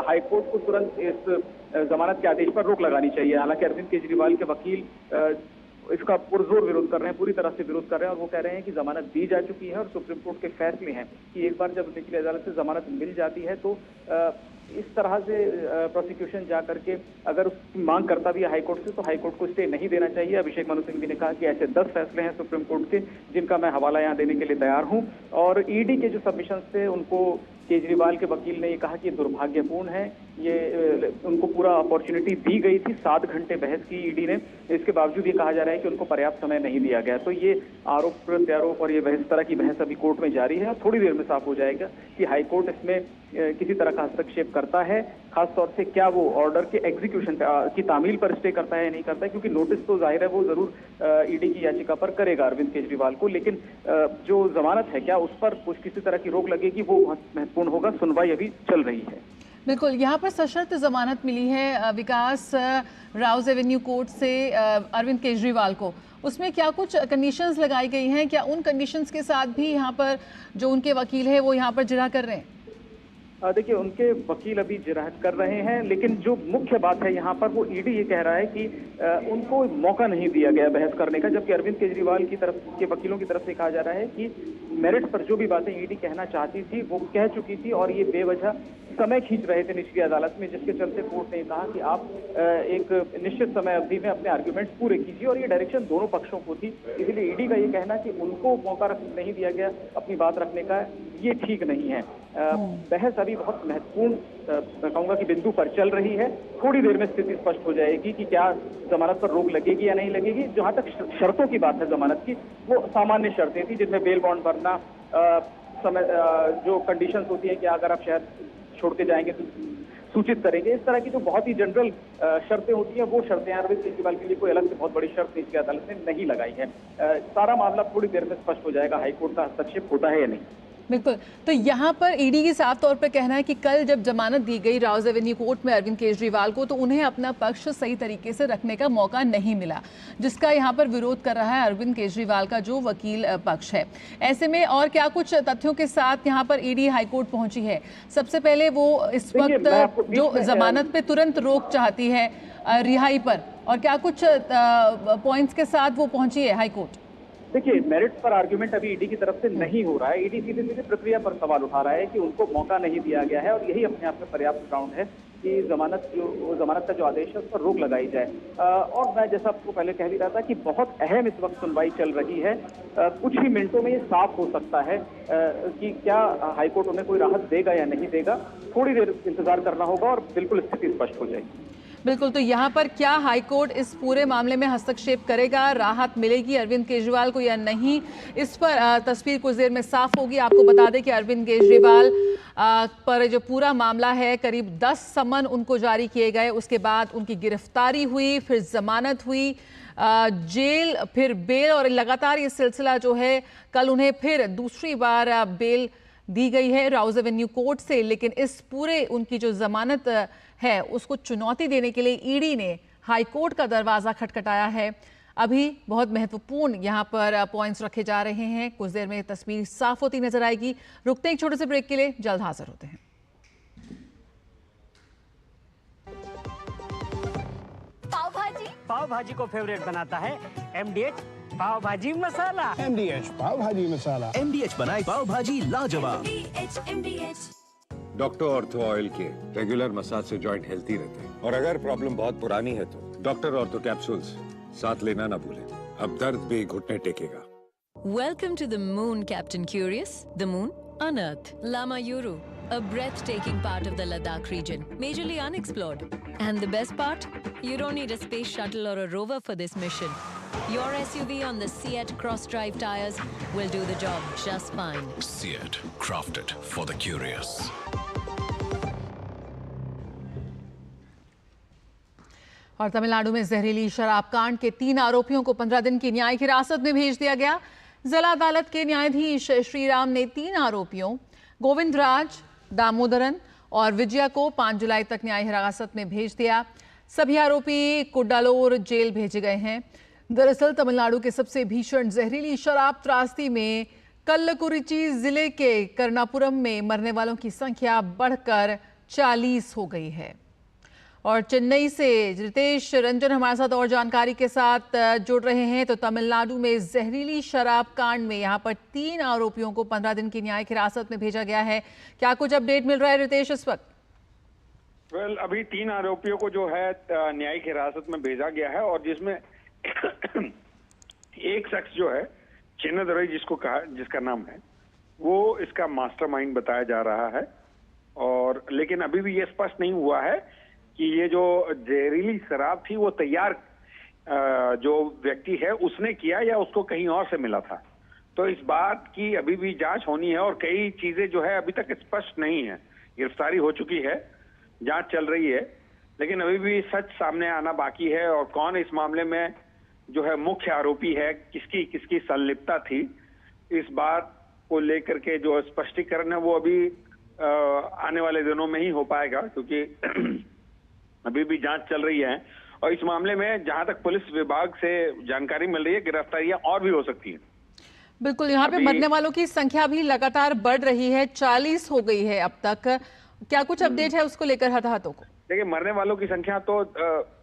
हाईकोर्ट को तुरंत इस जमानत के आदेश पर रोक लगानी चाहिए। हालांकि अरविंद केजरीवाल के वकील इसका पुरजोर विरोध कर रहे हैं, पूरी तरह से विरोध कर रहे हैं और वो कह रहे हैं कि जमानत दी जा चुकी है और सुप्रीम कोर्ट के फैसले हैं कि एक बार जब निचली अदालत से जमानत मिल जाती है तो इस तरह से प्रोसिक्यूशन जा करके अगर उसकी मांग करता भी है हाईकोर्ट से तो हाईकोर्ट को स्टे नहीं देना चाहिए। अभिषेक मनु सिंघवी ने कहा कि ऐसे 10 फैसले हैं सुप्रीम कोर्ट के जिनका मैं हवाला यहाँ देने के लिए तैयार हूँ। और ईडी के जो सबमिशन थे उनको केजरीवाल के वकील ने ये कहा कि दुर्भाग्यपूर्ण है, ये उनको पूरा अपॉर्चुनिटी दी गई थी, 7 घंटे बहस की ईडी ने, इसके बावजूद ये कहा जा रहा है कि उनको पर्याप्त समय नहीं दिया गया। तो ये आरोप प्रत्यारोप और ये बहस तरह की बहस अभी कोर्ट में जारी है और थोड़ी देर में साफ हो जाएगा कि हाईकोर्ट इसमें किसी तरह का हस्तक्षेप करता है, खासतौर से क्या वो ऑर्डर के एग्जीक्यूशन की तामील पर स्टे करता है या नहीं करता है, क्योंकि नोटिस तो जाहिर है वो जरूर ईडी की याचिका पर करेगा अरविंद केजरीवाल को, लेकिन जो जमानत है क्या उस पर कुछ किसी तरह की रोक लगेगी वो महत्वपूर्ण होगा। सुनवाई अभी चल रही है। बिल्कुल, यहाँ पर सशर्त जमानत मिली है विकास राउज एवेन्यू कोर्ट से अरविंद केजरीवाल को, उसमें क्या कुछ कंडीशंस लगाई गई हैं? क्या उन कंडीशंस के साथ भी यहाँ पर जो उनके वकील है वो यहाँ पर जिरह कर रहे हैं? देखिए, उनके वकील अभी जिरहत कर रहे हैं, लेकिन जो मुख्य बात है यहाँ पर वो ईडी ये कह रहा है कि उनको मौका नहीं दिया गया बहस करने का, जबकि अरविंद केजरीवाल की तरफ के वकीलों की तरफ से कहा जा रहा है कि मेरिट पर जो भी बातें ईडी कहना चाहती थी वो कह चुकी थी और ये बेवजह समय खींच रहे थे निचली अदालत में, जिसके चलते कोर्ट ने कहा कि आप एक निश्चित समय अवधि में अपने आर्ग्यूमेंट्स पूरे कीजिए और ये डायरेक्शन दोनों पक्षों को थी। इसलिए ईडी का ये कहना कि उनको मौका नहीं दिया गया अपनी बात रखने का, ये ठीक नहीं है। बहस अभी बहुत महत्वपूर्ण मैं कहूंगा कि बिंदु पर चल रही है। थोड़ी देर में स्थिति स्पष्ट हो जाएगी कि क्या जमानत पर रोक लगेगी या नहीं लगेगी। जहां तक शर्तों की बात है जमानत की, वो सामान्य शर्तें थी जिनमें बेल बॉन्ड भरना, समय जो कंडीशंस होती है कि अगर आप शहर छोड़ के जाएंगे तो सूचित करेंगे, इस तरह की जो बहुत ही जनरल शर्तें होती हैं वो शर्तें अरविंद केजरीवाल के लिए कोई अलग से बहुत बड़ी शर्त निचली अदालत ने नहीं लगाई है। सारा मामला थोड़ी देर में स्पष्ट हो जाएगा हाईकोर्ट का हस्तक्षेप होता है या नहीं। बिल्कुल, तो यहाँ पर ईडी की साफ तौर पर कहना है कि कल जब जमानत दी गई राउज एवेन्यू कोर्ट में अरविंद केजरीवाल को तो उन्हें अपना पक्ष सही तरीके से रखने का मौका नहीं मिला, जिसका यहाँ पर विरोध कर रहा है अरविंद केजरीवाल का जो वकील पक्ष है। ऐसे में और क्या कुछ तथ्यों के साथ यहाँ पर ईडी हाईकोर्ट पहुंची है? सबसे पहले वो इस वक्त जो जमानत पे तुरंत रोक चाहती है रिहाई पर, और क्या कुछ पॉइंट्स के साथ वो पहुंची है हाईकोर्ट? देखिए, मेरिट पर आर्ग्यूमेंट अभी ईडी की तरफ से नहीं हो रहा है। ईडी सीधे सीधे प्रक्रिया पर सवाल उठा रहा है कि उनको मौका नहीं दिया गया है और यही अपने आप में पर्याप्त ग्राउंड है कि जमानत का जो आदेश है उस पर रोक लगाई जाए। और मैं जैसा आपको पहले कह भी रहा था कि बहुत अहम इस वक्त सुनवाई चल रही है। कुछ ही मिनटों में ये साफ हो सकता है कि क्या हाईकोर्ट उन्हें कोई राहत देगा या नहीं देगा। थोड़ी देर इंतजार करना होगा और बिल्कुल स्थिति स्पष्ट हो जाएगी। बिल्कुल, तो यहाँ पर क्या हाईकोर्ट इस पूरे मामले में हस्तक्षेप करेगा, राहत मिलेगी अरविंद केजरीवाल को या नहीं, इस पर तस्वीर कुछ देर में साफ होगी। आपको बता दें कि अरविंद केजरीवाल पर जो पूरा मामला है, करीब 10 समन उनको जारी किए गए, उसके बाद उनकी गिरफ्तारी हुई, फिर जमानत हुई, जेल, फिर बेल, और लगातार ये सिलसिला जो है, कल उन्हें फिर दूसरी बार बेल दी गई है राउज एवेन्यू कोर्ट से। लेकिन इस पूरे उनकी जो जमानत है उसको चुनौती देने के लिए ईडी ने हाईकोर्ट का दरवाजा खटखटाया है। अभी बहुत महत्वपूर्ण यहाँ पर पॉइंट्स रखे जा रहे हैं। कुछ देर में तस्वीर साफ होती नजर आएगी। रुकते हैं एक छोटे से ब्रेक के लिए, जल्द हाजिर होते हैं। पाव भाजी को फेवरेट बनाता है MDH पाव भाजी मसाला। MDH पाव भाजी मसाला। MDH बनाए पाव भाजी लाजवाब। डॉक्टर ऑर्थो ऑयल के रेगुलर मसाज से जॉइंट हेल्थी रहते हैं। और अगर प्रॉब्लम बहुत पुरानी है तो डॉक्टर ऑर्थो कैप्सूल्स साथ लेना ना भूलें। अब दर्द भी घुटने टेकेगा। Welcome to the moon, Captain Curious. The moon, unearthed. Lama Yuru, a breathtaking part of the Ladakh region, majorly unexplored. And the best part? You don't need a space shuttle or a rover for this mission. Your SUV on the Seat cross-drive tires will do the job just fine. Seat, crafted for the curious. और तमिलनाडु में जहरीली शराब कांड के 3 आरोपियों को 15 दिन की न्यायिक हिरासत में भेज दिया गया। जिला अदालत के न्यायाधीश श्रीराम ने 3 आरोपियों गोविंदराज, दामोदरन और विजया को 5 जुलाई तक न्यायिक हिरासत में भेज दिया। सभी आरोपी कुड्डालोर जेल भेजे गए हैं। दरअसल तमिलनाडु के सबसे भीषण जहरीली शराब त्रासदी में कल्लकुरिची जिले के कर्णापुरम में मरने वालों की संख्या बढ़कर 40 हो गई है। और चेन्नई से रितेश रंजन हमारे साथ और जानकारी के साथ जुड़ रहे हैं। तो तमिलनाडु में जहरीली शराब कांड में यहाँ पर 3 आरोपियों को 15 दिन की न्यायिक हिरासत में भेजा गया है। क्या कुछ अपडेट मिल रहा है रितेश इस वक्त? अभी 3 आरोपियों को जो है न्यायिक हिरासत में भेजा गया है और जिसमें एक शख्स जो है चिन्नदुरई जिसका नाम है वो इसका मास्टरमाइंड बताया जा रहा है। और लेकिन अभी भी ये स्पष्ट नहीं हुआ है कि ये जो जहरीली शराब थी वो तैयार जो व्यक्ति है उसने किया या उसको कहीं और से मिला था। तो इस बात की अभी भी जांच होनी है और कई चीजें जो है अभी तक स्पष्ट नहीं है। गिरफ्तारी हो चुकी है, जांच चल रही है, लेकिन अभी भी सच सामने आना बाकी है और कौन इस मामले में जो है मुख्य आरोपी है, किसकी संलिप्तता थी, इस बात को लेकर के जो स्पष्टीकरण है वो अभी आने वाले दिनों में ही हो पाएगा, क्योंकि अभी भी जांच चल रही है। और इस मामले में जहां तक पुलिस विभाग से जानकारी मिल रही है, गिरफ्तारियां और भी हो सकती हैं। बिल्कुल, यहाँ पे मरने वालों की संख्या भी लगातार बढ़ रही है, 40 हो गई है अब तक। क्या कुछ अपडेट है उसको लेकर हताहतों को? देखिए, मरने वालों की संख्या तो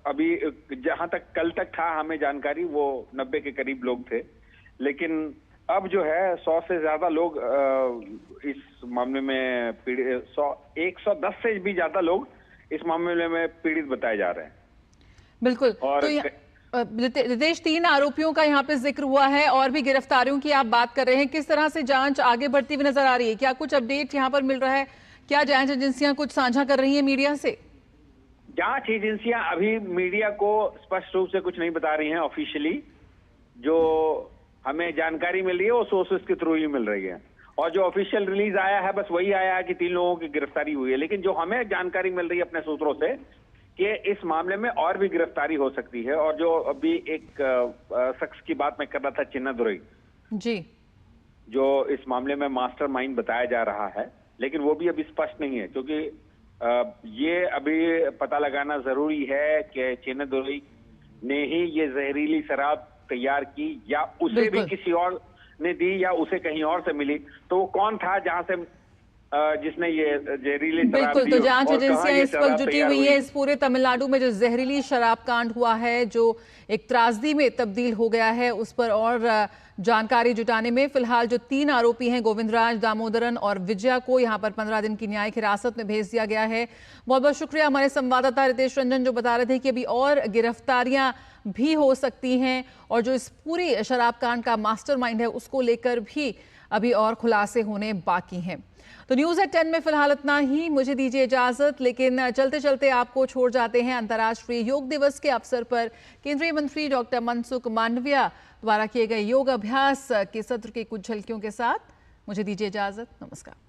अभी जहां तक कल तक था हमें जानकारी वो 90 के करीब लोग थे, लेकिन अब जो है 100 से ज्यादा लोग इस मामले में पीड़ित, 110 से भी ज्यादा लोग इस मामले में पीड़ित बताए जा रहे हैं। बिल्कुल। और तो रितेश, 3 आरोपियों का यहाँ पे जिक्र हुआ है और भी गिरफ्तारियों की आप बात कर रहे हैं। किस तरह से जांच आगे बढ़ती हुई नजर आ रही है? क्या कुछ अपडेट यहाँ पर मिल रहा है? क्या जांच एजेंसियां कुछ साझा कर रही है मीडिया से? जांच एजेंसियां अभी मीडिया को स्पष्ट रूप से कुछ नहीं बता रही हैं। ऑफिशियली जो हमें जानकारी मिल रही है वो सोर्सेस के थ्रू ही मिल रही है, और जो ऑफिशियल रिलीज आया है बस वही आया है कि 3 लोगों की गिरफ्तारी हुई है। लेकिन जो हमें जानकारी मिल रही है अपने सूत्रों से कि इस मामले में और भी गिरफ्तारी हो सकती है। और जो अभी एक शख्स की बात मैं कर रहा था, चिन्नादुरई जी, जो इस मामले में मास्टरमाइंड बताया जा रहा है, लेकिन वो भी अभी स्पष्ट नहीं है, क्योंकि ये अभी पता लगाना जरूरी है कि चिन्नादुरई ने ही ये जहरीली शराब तैयार की या उसे भी किसी और ने दी या उसे कहीं और से मिली। तो वो कौन था जहां से जिसने ये जहरीली शराब बिल्कुल, दी तो जांच और एजेंसियां कहाँ ये इस वक्त शराब जुटी तैयार हुई हैं इस पूरे तमिलनाडु में जो जहरीली शराब कांड हुआ है, जो एक त्रासदी में तब्दील हो गया है, उस पर और जानकारी जुटाने में। फिलहाल जो 3 आरोपी हैं, गोविंदराज, दामोदरन और विजया, को यहां पर 15 दिन की न्यायिक हिरासत में भेज दिया गया है। बहुत बहुत शुक्रिया हमारे संवाददाता रितेश रंजन, जो बता रहे थे कि अभी और गिरफ्तारियां भी हो सकती हैं और जो इस पूरी शराब कांड का मास्टरमाइंड है उसको लेकर भी अभी और खुलासे होने बाकी हैं। तो न्यूज़ एट 10 में फिलहाल इतना ही, मुझे दीजिए इजाजत, लेकिन चलते चलते आपको छोड़ जाते हैं अंतर्राष्ट्रीय योग दिवस के अवसर पर केंद्रीय मंत्री डॉक्टर मनसुख मांडविया द्वारा किए गए योग अभ्यास के सत्र की कुछ झलकियों के साथ। मुझे दीजिए इजाजत, नमस्कार।